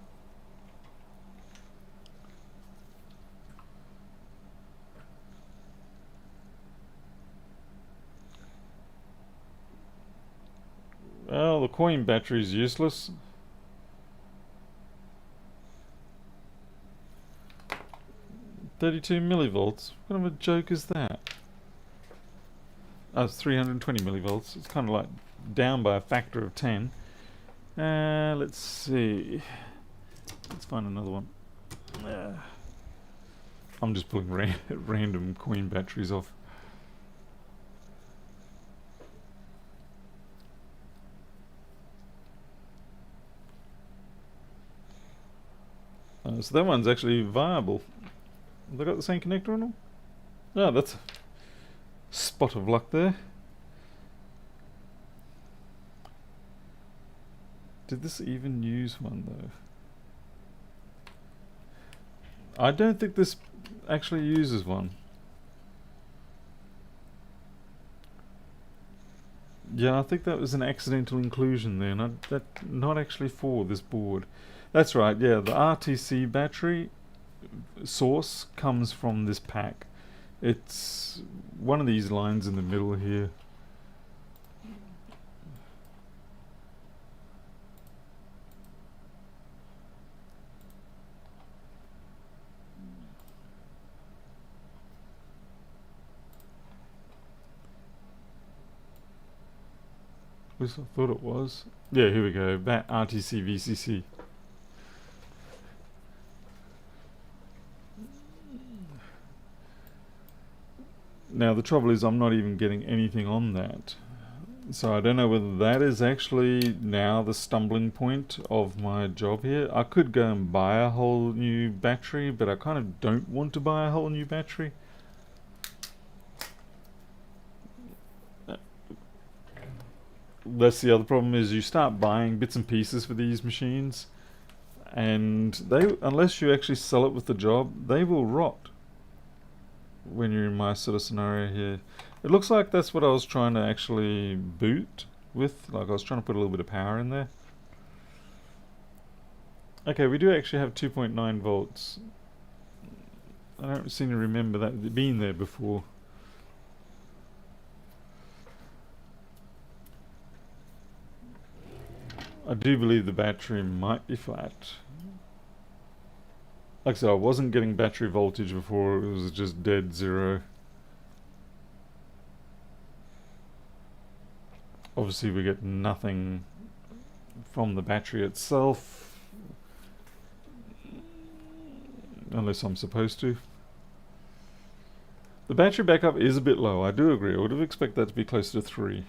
Well, the coin battery's useless. $32 millivolts. What kind of a joke is that? Oh, it's 320 millivolts. It's kind of like down by a factor of 10. Let's see. Let's find another one. I'm just pulling random coin batteries off. So that one's actually viable. Have they got the same connector on them? Oh, that's a spot of luck there. Did this even use one though? I don't think this actually uses one. Yeah, I think that was an accidental inclusion there, not actually for this board. That's right, yeah, the RTC battery source comes from this pack. It's one of these lines in the middle here. At least I thought it was. Yeah, here we go. That RTC VCC. Now the trouble is I'm not even getting anything on that. So I don't know whether that is actually now the stumbling point of my job here. I could go and buy a whole new battery, but I kind of don't want to buy a whole new battery. That's the other problem, is you start buying bits and pieces for these machines, and unless you actually sell it with the job, they will rot when you're in my sort of scenario here. It looks like that's what I was trying to actually boot with. Like I was trying to put a little bit of power in there. Okay, we do actually have 2.9 volts. I don't seem to remember that being there before. I do believe the battery might be flat. Like I said, I wasn't getting battery voltage before, it was just dead zero. Obviously we get nothing from the battery itself, unless I'm supposed to. The battery backup is a bit low, I do agree. I would have expected that to be closer to 3.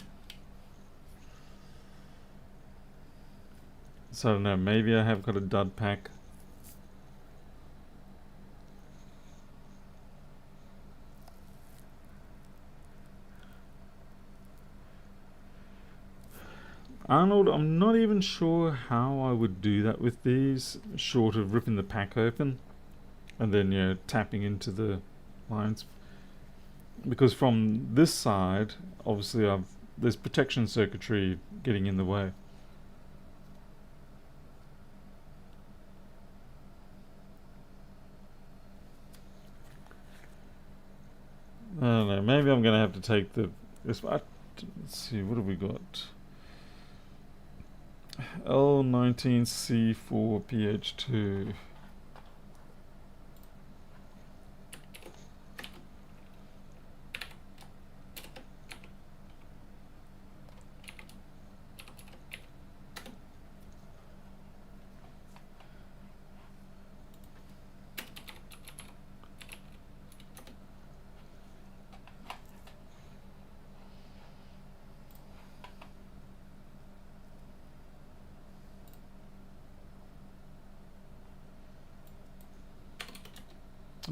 So I don't know, maybe I have got a dud pack. Arnold, I'm not even sure how I would do that with these, short of ripping the pack open and then, you know, tapping into the lines. Because from this side, obviously there's protection circuitry getting in the way. I don't know, maybe I'm going to have to take this. Let's see, what have we got? L19C4PH2.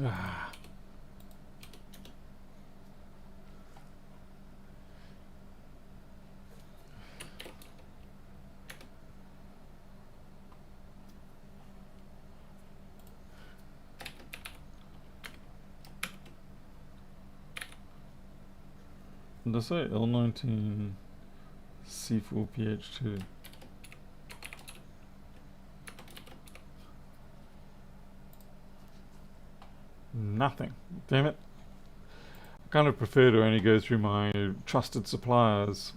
Ah. What did I say? L19C4PH2. Nothing. Damn it. I kind of prefer to only go through my trusted suppliers.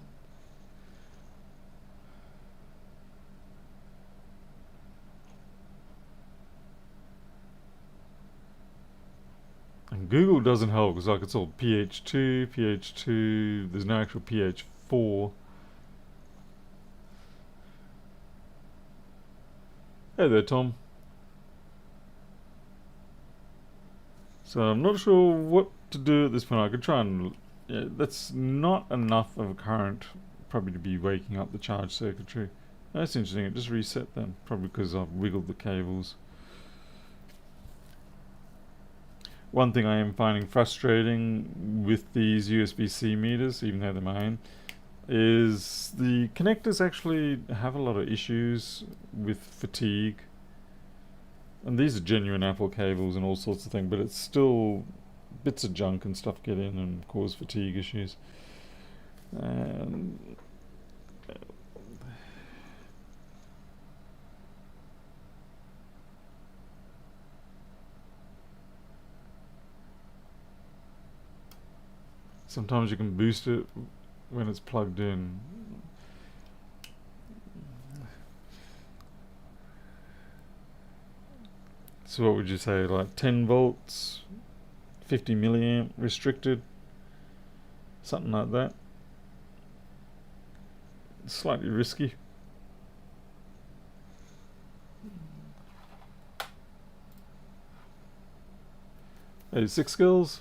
And Google doesn't help because like it's all PH2, there's no actual PH4. Hey there, Tom. So I'm not sure what to do at this point. I could try and... yeah, that's not enough of a current probably to be waking up the charge circuitry. That's interesting, it just reset then. Probably because I've wiggled the cables. One thing I am finding frustrating with these USB-C meters, even though they're mine, is the connectors actually have a lot of issues with fatigue. And these are genuine Apple cables and all sorts of things, but it's still bits of junk and stuff get in and cause fatigue issues. Sometimes you can boost it when it's plugged in. So what would you say, like 10 volts, 50 milliamp restricted, something like that? Slightly risky. Hey, 6 skills.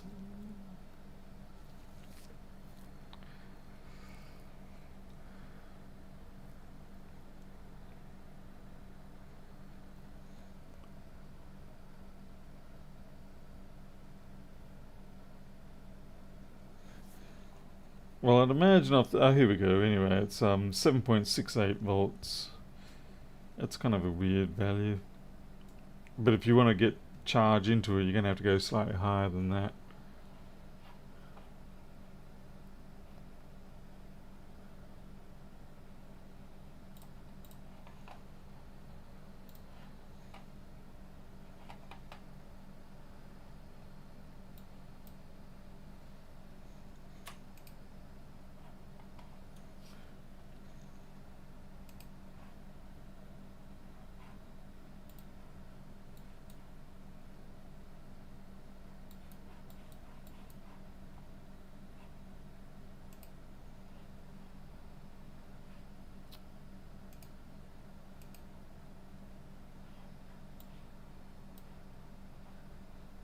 Well, I'd imagine oh, here we go. Anyway, it's 7.68 volts. That's kind of a weird value. But if you want to get charge into it, you're going to have to go slightly higher than that.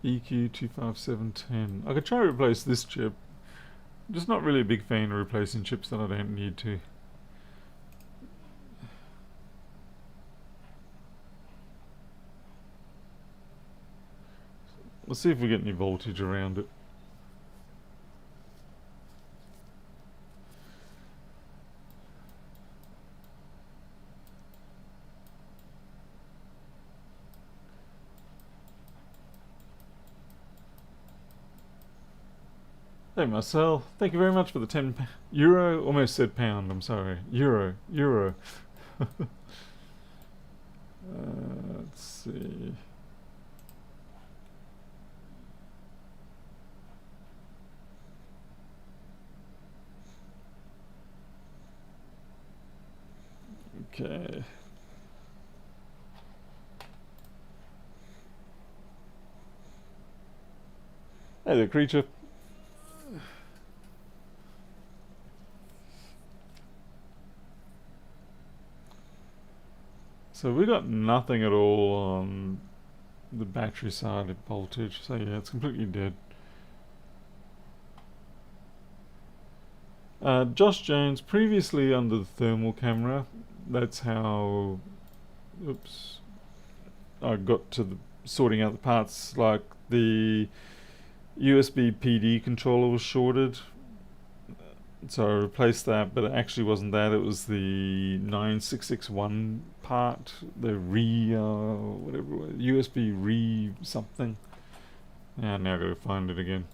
EQ25710. I could try to replace this chip. I'm just not really a big fan of replacing chips that I don't need to. Let's see if we get any voltage around it. Hey Marcel, thank you very much for the €10. Almost said pound, I'm sorry. Euro. Let's see. Okay. Hey there, creature. So we got nothing at all on the battery side of voltage, so yeah, it's completely dead. Josh Jones, previously under the thermal camera, that's how, oops, I got to sorting out the parts. Like the USB PD controller was shorted, so I replaced that, but it actually wasn't that, it was the 9661 part, the whatever it was, USB something. Yeah, now I gotta find it again.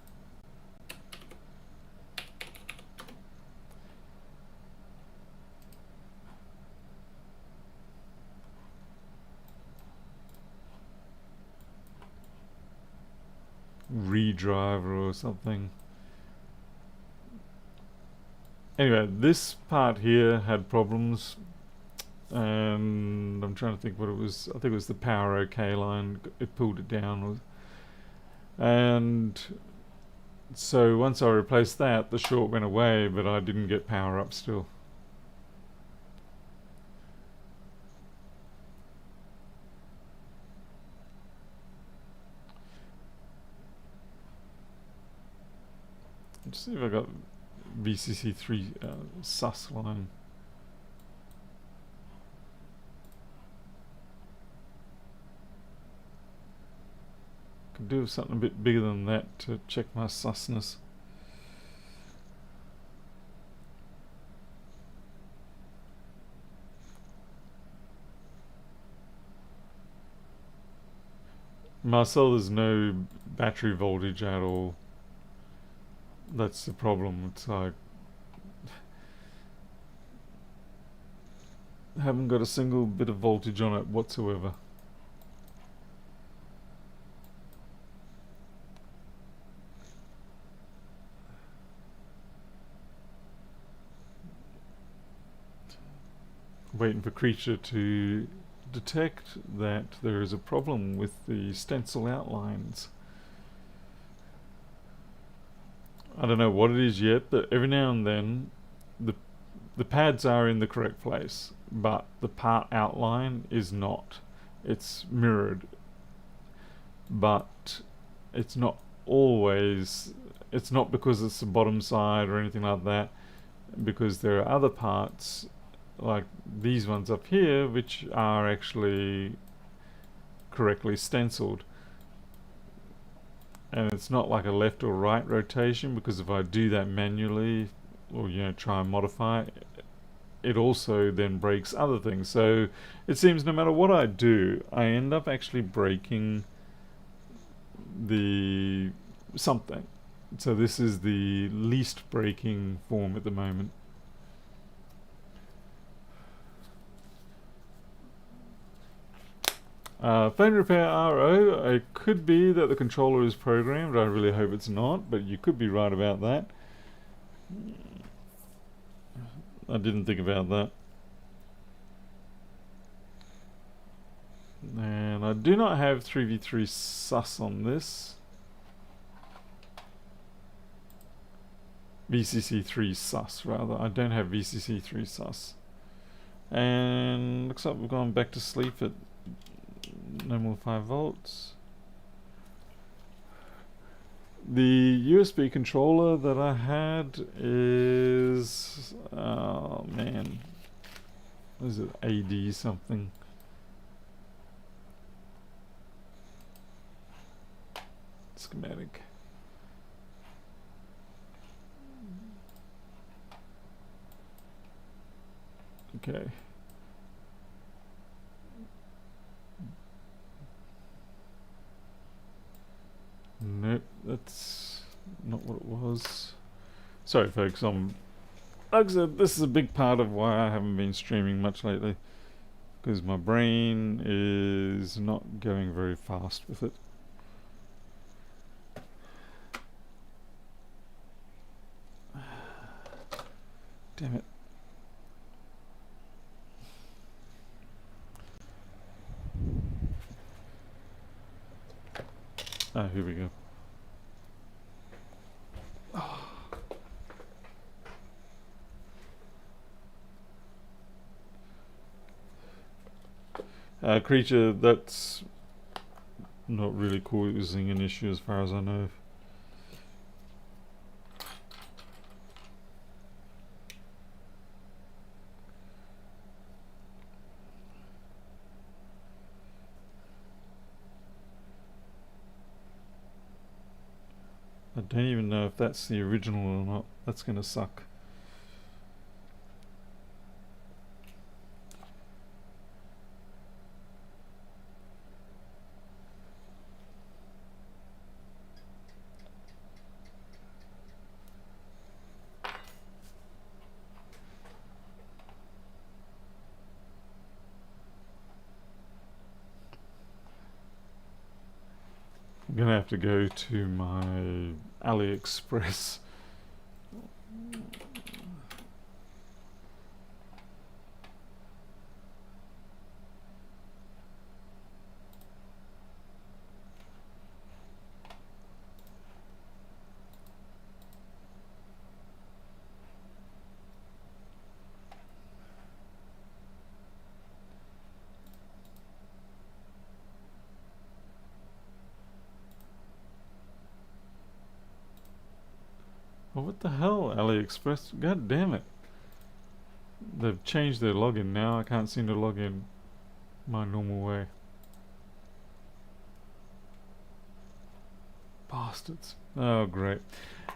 Redriver or something. Anyway, this part here had problems, and I'm trying to think what it was. I think it was the power OK line. It pulled it down, and so once I replaced that, the short went away, but I didn't get power up still. Let's see if I got VCC3 sus line. Could do something a bit bigger than that to check my susness. Marcel, there's no battery voltage at all. That's the problem. It's like haven't got a single bit of voltage on it whatsoever. Waiting for Creature to detect that there is a problem with the stencil outlines. I don't know what it is yet, but every now and then the pads are in the correct place, but the part outline is not. It's mirrored, but it's not always. It's not because it's the bottom side or anything like that, because there are other parts like these ones up here which are actually correctly stenciled, and it's not like a left or right rotation, because if I do that manually or try and modify it, it also then breaks other things. So it seems no matter what I do, I end up actually breaking the something. So this is the least breaking form at the moment. Phone repair RO, it could be that the controller is programmed. I really hope it's not, but you could be right about that. I didn't think about that. And I do not have 3v3 sus on this. VCC3 sus, rather. I don't have VCC3 sus. And looks like we've gone back to sleep at no more 5 volts. The USB controller that I had is, oh man, what is it, AD something. Schematic. Okay. Nope, that's not what it was. Sorry folks, like I said, this is a big part of why I haven't been streaming much lately, because my brain is not going very fast with it. Damn it. Ah, here we go. Creature, that's not really causing an issue as far as I know. I don't even know if that's the original or not. That's gonna suck. I'm gonna have to go to my AliExpress. Oh, what the hell, AliExpress? God damn it. They've changed their login now. I can't seem to log in my normal way. Bastards. Oh, great.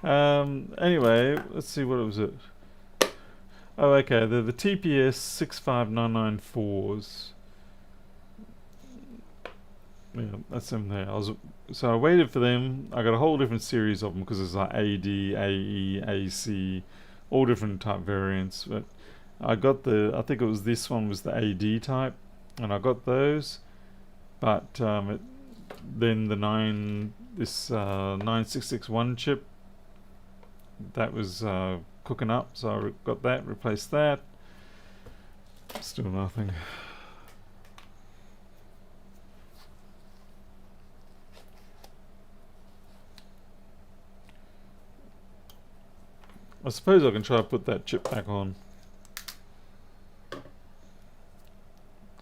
Anyway, let's see what it was. Oh, okay. They're the TPS 65994s. Yeah, that's them there. So I waited for them. I got a whole different series of them because there's like AD, AE, AC, all different type variants. But I got I think it was this one was the AD type, and I got those. But then the 9661 chip, that was cooking up, so I got that, replaced that. Still nothing. I suppose I can try to put that chip back on.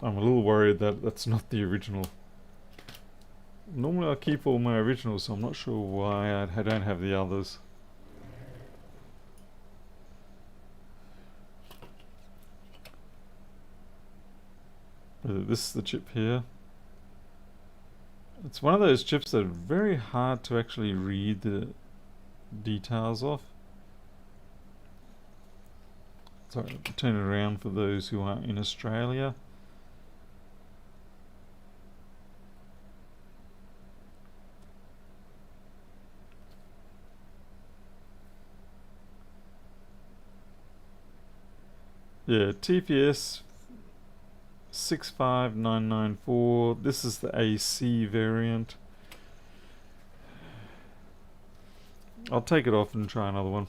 I'm a little worried that that's not the original. Normally I keep all my originals, so I'm not sure why I don't have the others. This is the chip here. It's one of those chips that are very hard to actually read the details of. Sorry, turn it around for those who are in Australia. Yeah, TPS 65994. This is the AC variant. I'll take it off and try another one.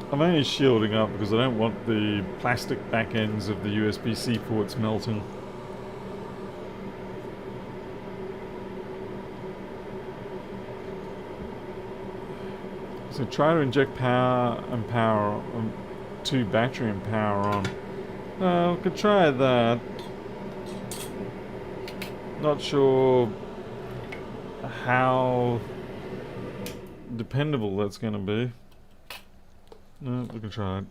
I'm only shielding up because I don't want the plastic back ends of the USB-C ports melting. So try to inject power to battery and power on. We could try that. Not sure how dependable that's going to be. No, we can try it.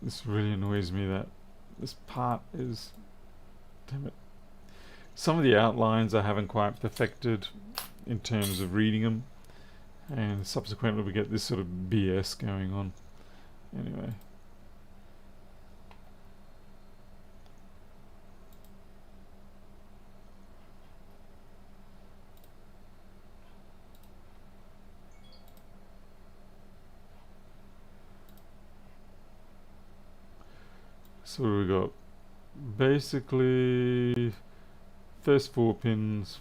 This really annoys me that this part is... Damn it. Some of the outlines I haven't quite perfected in terms of reading them, and subsequently we get this sort of BS going on. Anyway. So what do we got? Basically, first 4 pins.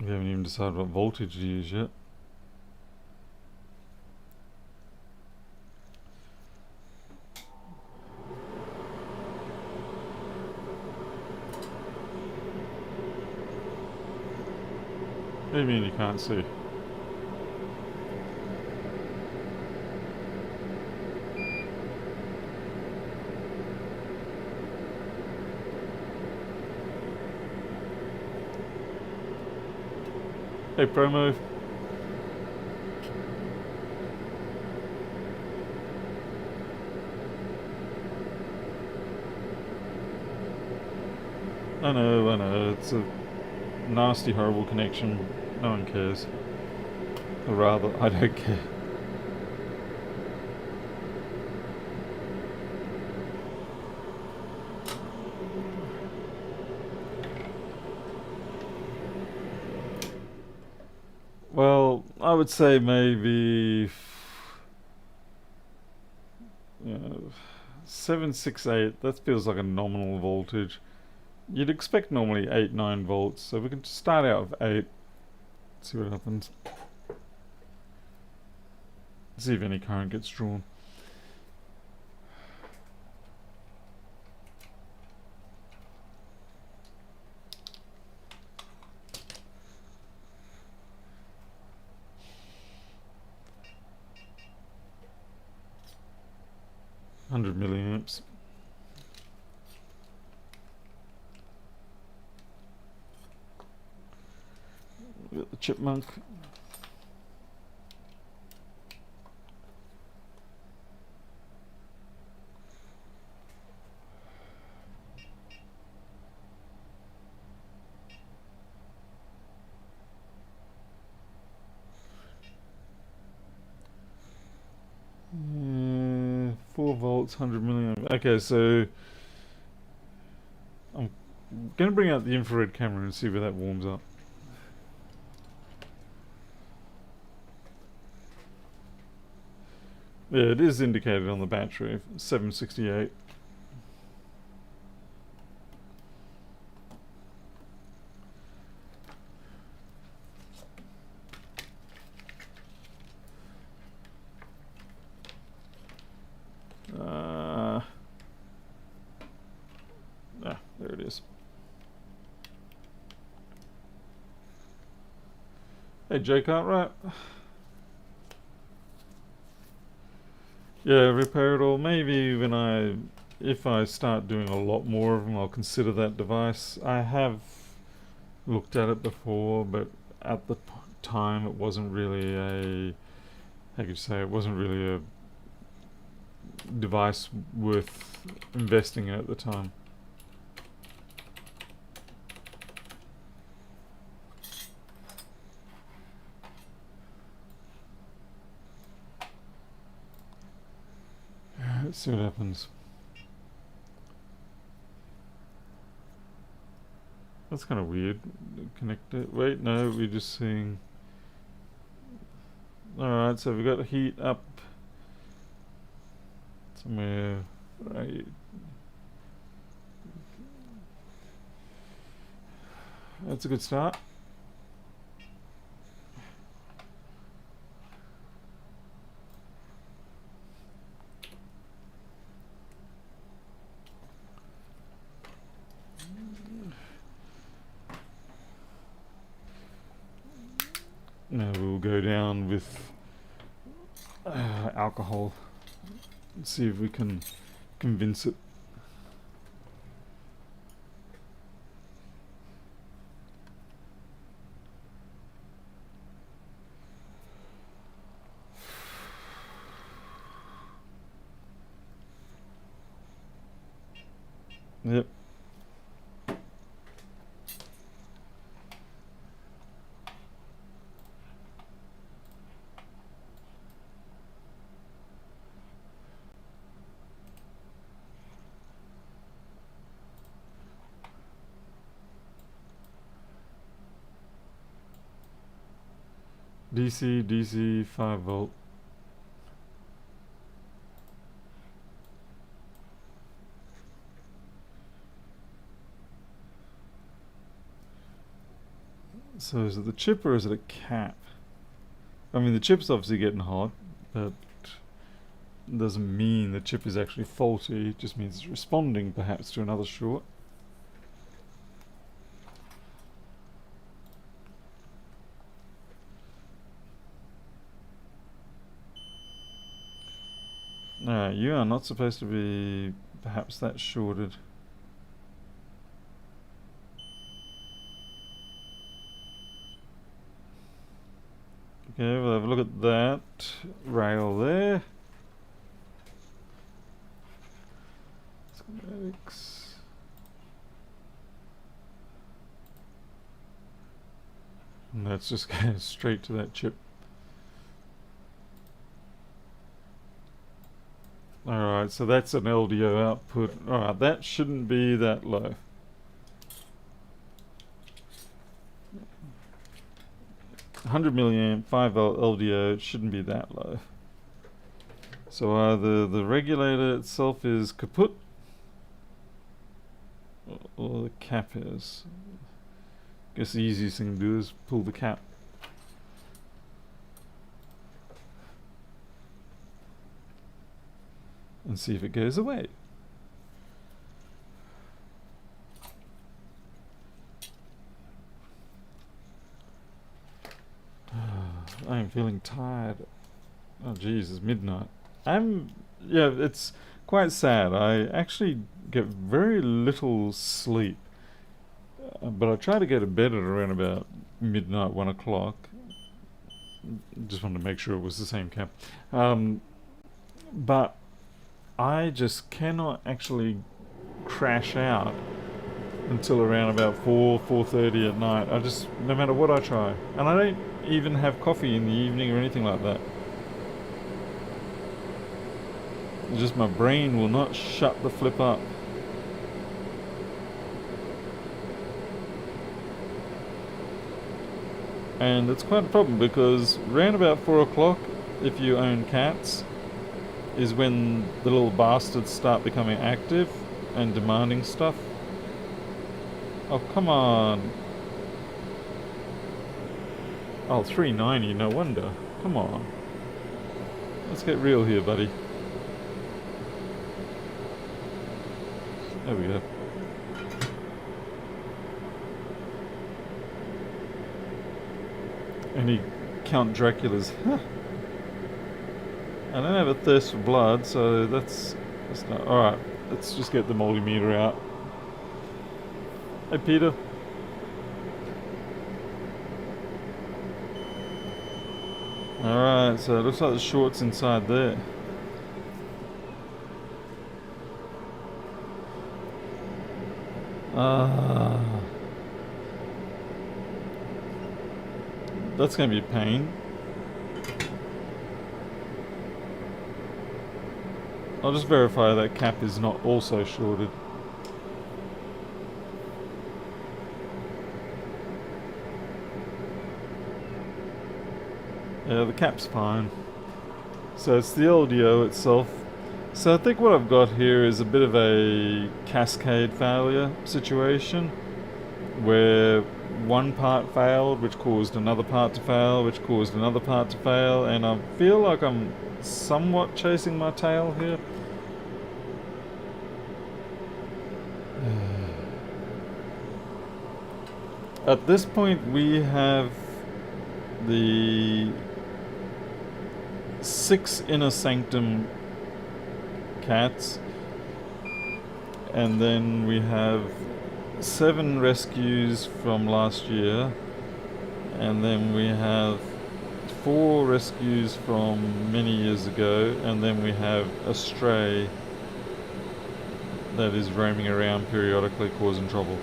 We haven't even decided what voltage to use yet. What do you mean you can't see? Hey, promo. I know, it's a nasty, horrible connection. No one cares. Or rather, I don't care. Well, I would say maybe 768. That feels like a nominal voltage. You'd expect normally 8-9 volts, so we can just start out with 8. See what happens. See if any current gets drawn. Hundred milliamps. We got the chipmunk. Yeah, 4 volts, 100 milliamps. Okay, so I'm gonna bring out the infrared camera and see where that warms up. Yeah, it is indicated on the battery, 768. There it is. Hey, Jay Cartwright. Yeah, repair it all. Maybe if I start doing a lot more of them, I'll consider that device. I have looked at it before, but at the time it wasn't really it wasn't really a device worth investing in at the time. Let's see what happens. That's kind of weird. Connect it. Wait, no, we're just seeing. Alright, so we've got heat up somewhere. Right. That's a good start. Now we'll go down with alcohol and see if we can convince it. Yep. DC 5 volt. So is it the chip or is it a cap? I mean, the chip's obviously getting hot, but doesn't mean the chip is actually faulty. It just means it's responding perhaps to another short. Alright, you are not supposed to be perhaps that shorted. Okay, we'll have a look at that rail there. Schematics. And that's just going straight to that chip. Alright, so that's an LDO output. Alright, that shouldn't be that low. $100 milliamp, 5 volt LDO, it shouldn't be that low. So either the regulator itself is kaput, or the cap is. I guess the easiest thing to do is pull the cap. And see if it goes away. I am feeling tired. Oh geez, it's midnight. Yeah, it's quite sad. I actually get very little sleep. But I try to go to bed at around about midnight, 1 o'clock. Just wanted to make sure it was the same cap. But I just cannot actually crash out until around about 4:30 at night. No matter what I try. And I don't even have coffee in the evening or anything like that. It's just my brain will not shut the flip up. And it's quite a problem because round about 4 o'clock, if you own cats, is when the little bastards start becoming active and demanding stuff. Oh, come on. Oh, 390, no wonder. Come on. Let's get real here, buddy. There we go. Any Count Dracula's. Huh. I don't have a thirst for blood, so that's not. Alright, let's just get the multimeter out. Hey, Peter. Alright, so it looks like the short's inside there. That's going to be a pain. I'll just verify that cap is not also shorted. Yeah, the cap's fine. So it's the LDO itself. So I think what I've got here is a bit of a cascade failure situation where one part failed, which caused another part to fail, which caused another part to fail, and I feel like I'm somewhat chasing my tail here. At this point we have the 6 inner sanctum cats, and then we have 7 rescues from last year, and then we have 4 rescues from many years ago, and then we have a stray. that is roaming around periodically causing trouble.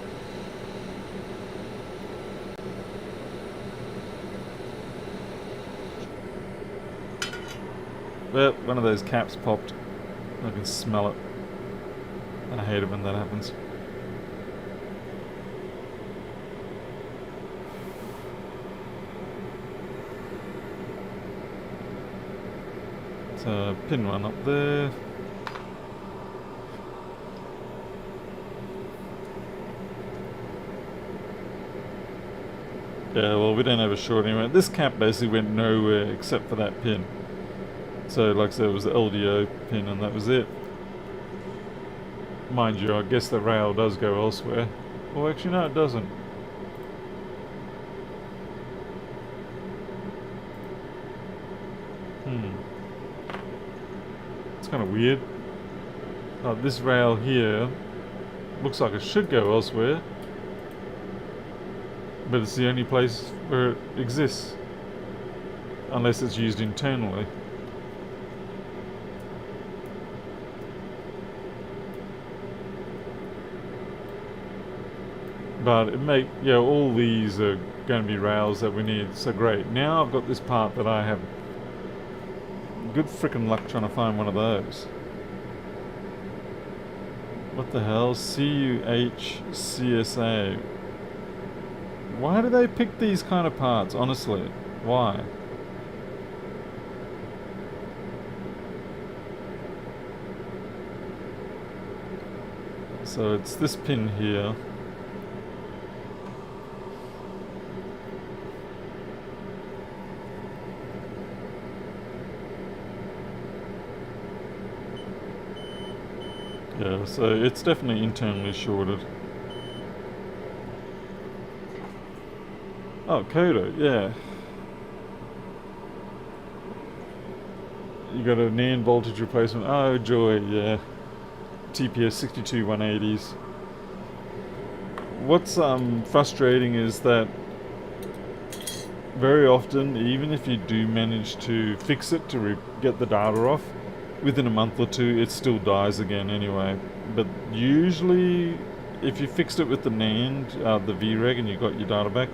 Well, one of those caps popped. I can smell it. I hate it when that happens. So, pin one up there. Yeah, well, we don't have a short anyway. This cap basically went nowhere except for that pin. So, like I said, it was the LDO pin and that was it. Mind you, I guess the rail does go elsewhere. Well, actually, no, it doesn't. It's kind of weird. This rail here looks like it should go elsewhere, but it's the only place where it exists, unless it's used internally. But all these are going to be rails that we need, so great. Now I've got this part that I have good frickin' luck trying to find one of those. What the hell? CUHCSA. Why do they pick these kind of parts, honestly? Why? So it's this pin here. Yeah, so it's definitely internally shorted. Oh, Coda, yeah. You got a NAND voltage replacement. Oh, joy, yeah. TPS 62180s. What's frustrating is that very often, even if you do manage to fix it to get the data off, within a month or two it still dies again anyway. But usually, if you fixed it with the NAND, the VREG, and you got your data back,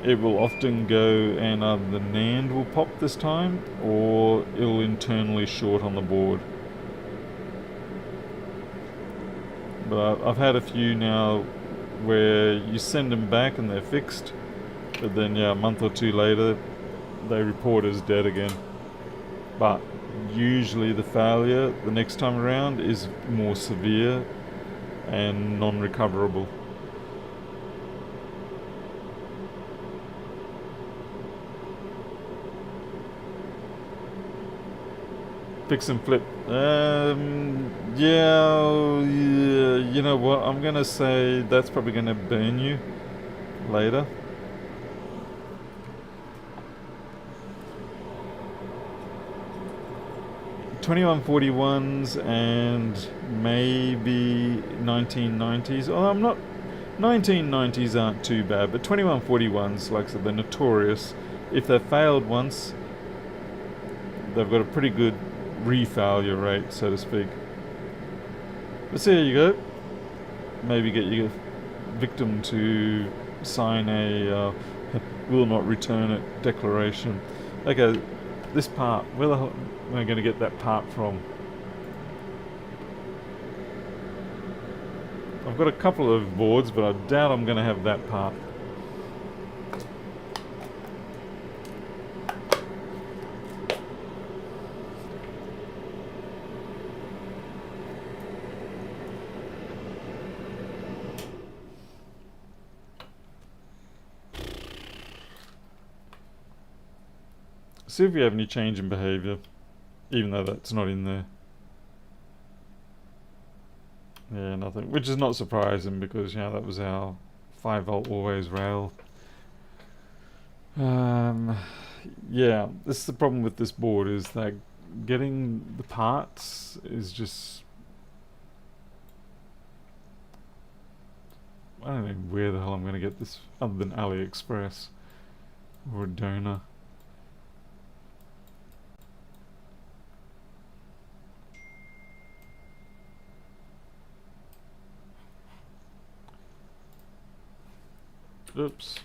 it will often go and the NAND will pop this time, or it'll internally short on the board. But I've had a few now where you send them back and they're fixed, but then a month or two later they report as dead again. But usually the failure the next time around is more severe and non-recoverable. Fix and flip. Yeah, you know what? I'm gonna say that's probably gonna burn you later. $2141s and maybe 1990s. Oh, I'm not. 1990s aren't too bad, but 2141s, like I said, they're notorious. If they've failed once, they've got a pretty good re-failure rate, so to speak. But so there you go. Maybe get your victim to sign a will not return it declaration. Okay, this part, where the hell am I going to get that part from? I've got a couple of boards, but I doubt I'm going to have that part. See if we have any change in behaviour, even though that's not in there. Yeah, nothing, which is not surprising because that was our 5V always rail. Yeah, this is the problem with this board, is that getting the parts is just, I don't know where the hell I'm going to get this other than AliExpress or a donor. Oops.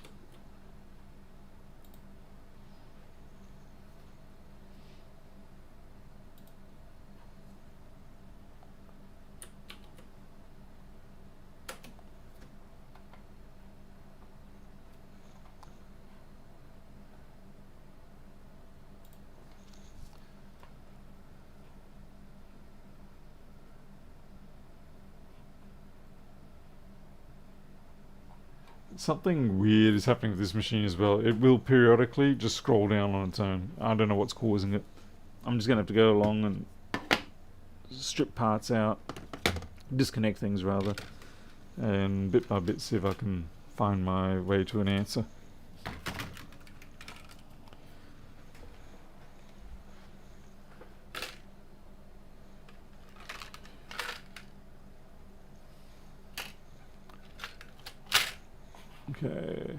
Something weird is happening with this machine as well. It will periodically just scroll down on its own. I don't know what's causing it. I'm just going to have to go along and strip parts out, disconnect things rather, and bit by bit see if I can find my way to an answer. Okay.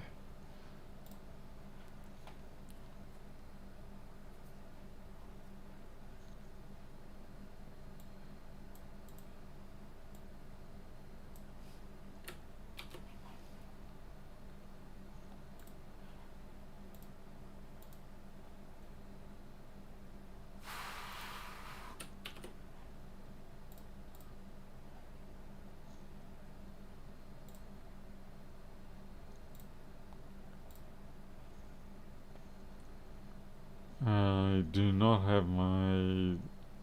I do not have my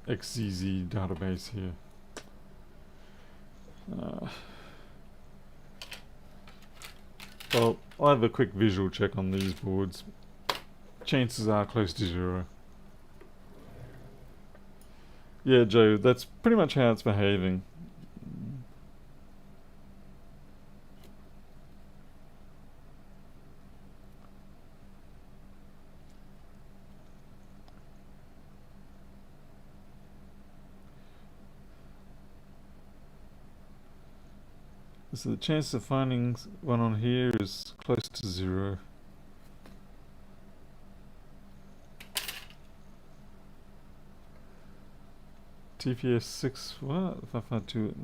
XZZ database here. Well, I'll have a quick visual check on these boards. Chances are close to 0. Yeah, Joe, that's pretty much how it's behaving. So the chance of finding one on here is close to 0. TPS 6, what? 552.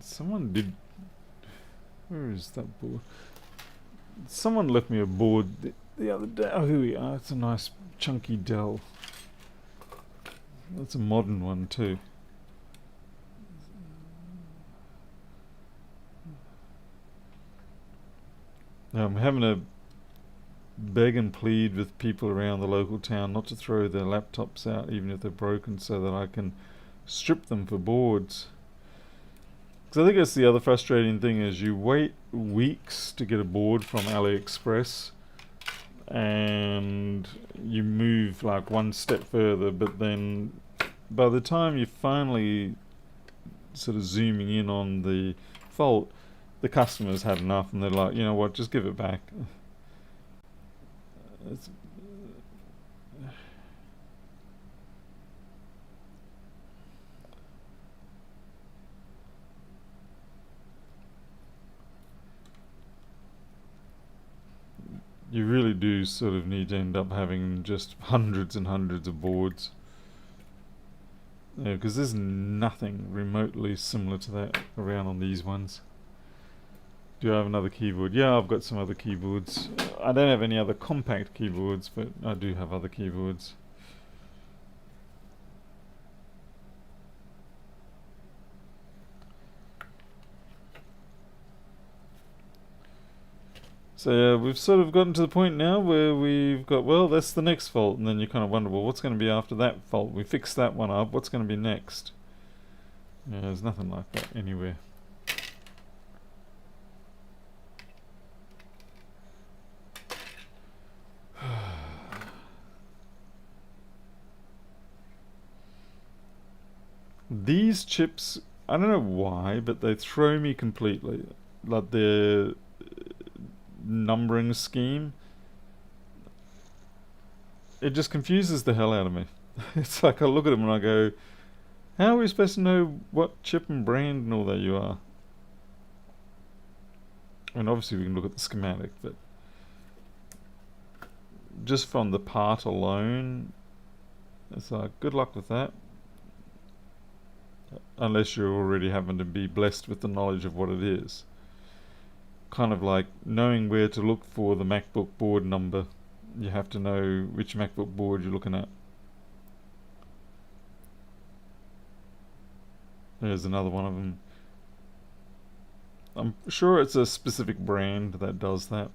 Someone did. Where is that board? Someone left me a board the other day. Oh, here we are. It's a nice chunky Dell. That's a modern one too. Now I'm having to beg and plead with people around the local town not to throw their laptops out even if they're broken so that I can strip them for boards. Because I think that's the other frustrating thing is you wait weeks to get a board from AliExpress and you move like one step further, but then by the time you're finally sort of zooming in on the fault, the customer's had enough and they're like, you know what, just give it back. You really do sort of need to end up having just hundreds and hundreds of boards. Yeah, because there's nothing remotely similar to that around on these ones. Do I have another keyboard? Yeah, I've got some other keyboards. I don't have any other compact keyboards, but I do have other keyboards. So yeah, we've sort of gotten to the point now where we've got, well, that's the next fault, and then you kind of wonder, well, what's going to be after that fault? We fixed that one up, what's going to be next? Yeah, there's nothing like that anywhere. These chips, I don't know why, but they throw me completely. Like their numbering scheme, it just confuses the hell out of me. It's like I look at them and I go, how are we supposed to know what chip and brand and all that you are? I mean, obviously we can look at the schematic, but just from the part alone, it's like, good luck with that. Unless you already happen to be blessed with the knowledge of what it is. Kind of like knowing where to look for the MacBook board number. You have to know which MacBook board you're looking at. There's another one of them. I'm sure it's a specific brand that does that.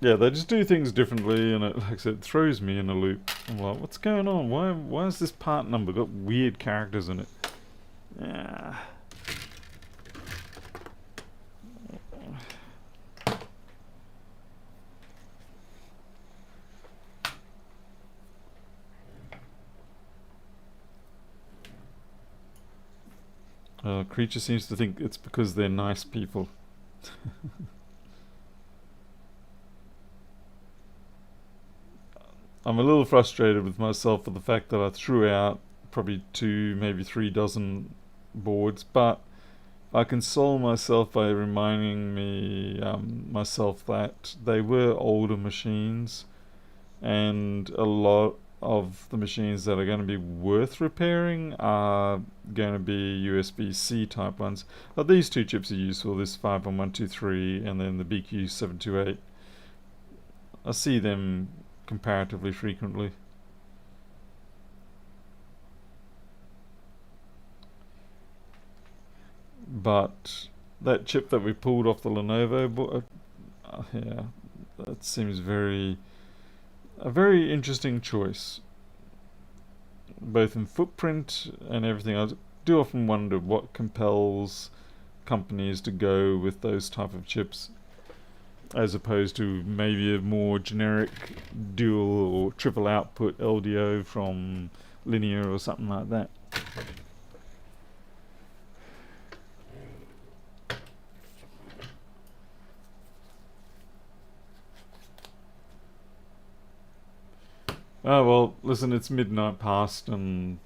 Yeah, they just do things differently, and it, like I said, throws me in a loop. I'm like, what's going on? Why has this part number got weird characters in it? Yeah. Creature seems to think it's because they're nice people. I'm a little frustrated with myself for the fact that I threw out probably 2, maybe 3 dozen boards, but I console myself by reminding myself that they were older machines, and a lot of the machines that are going to be worth repairing are going to be USB-C type ones. But these 2 chips are useful, this 51123 and then the BQ728. I see them comparatively frequently. But that chip that we pulled off the Lenovo board, yeah, that seems a very interesting choice, both in footprint and everything. I do often wonder what compels companies to go with those type of chips, as opposed to maybe a more generic dual or triple output LDO from Linear or something like that. Oh well, listen, it's midnight past, and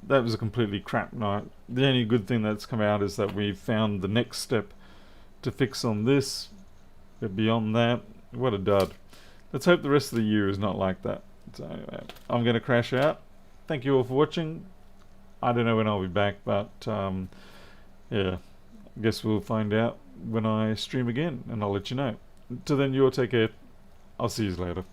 that was a completely crap night. The only good thing that's come out is that we found the next step to fix on this. But beyond that, what a dud. Let's hope the rest of the year is not like that. So anyway, I'm going to crash out. Thank you all for watching. I don't know when I'll be back, but yeah, I guess we'll find out when I stream again, and I'll let you know. Till then, you all take care. I'll see you later.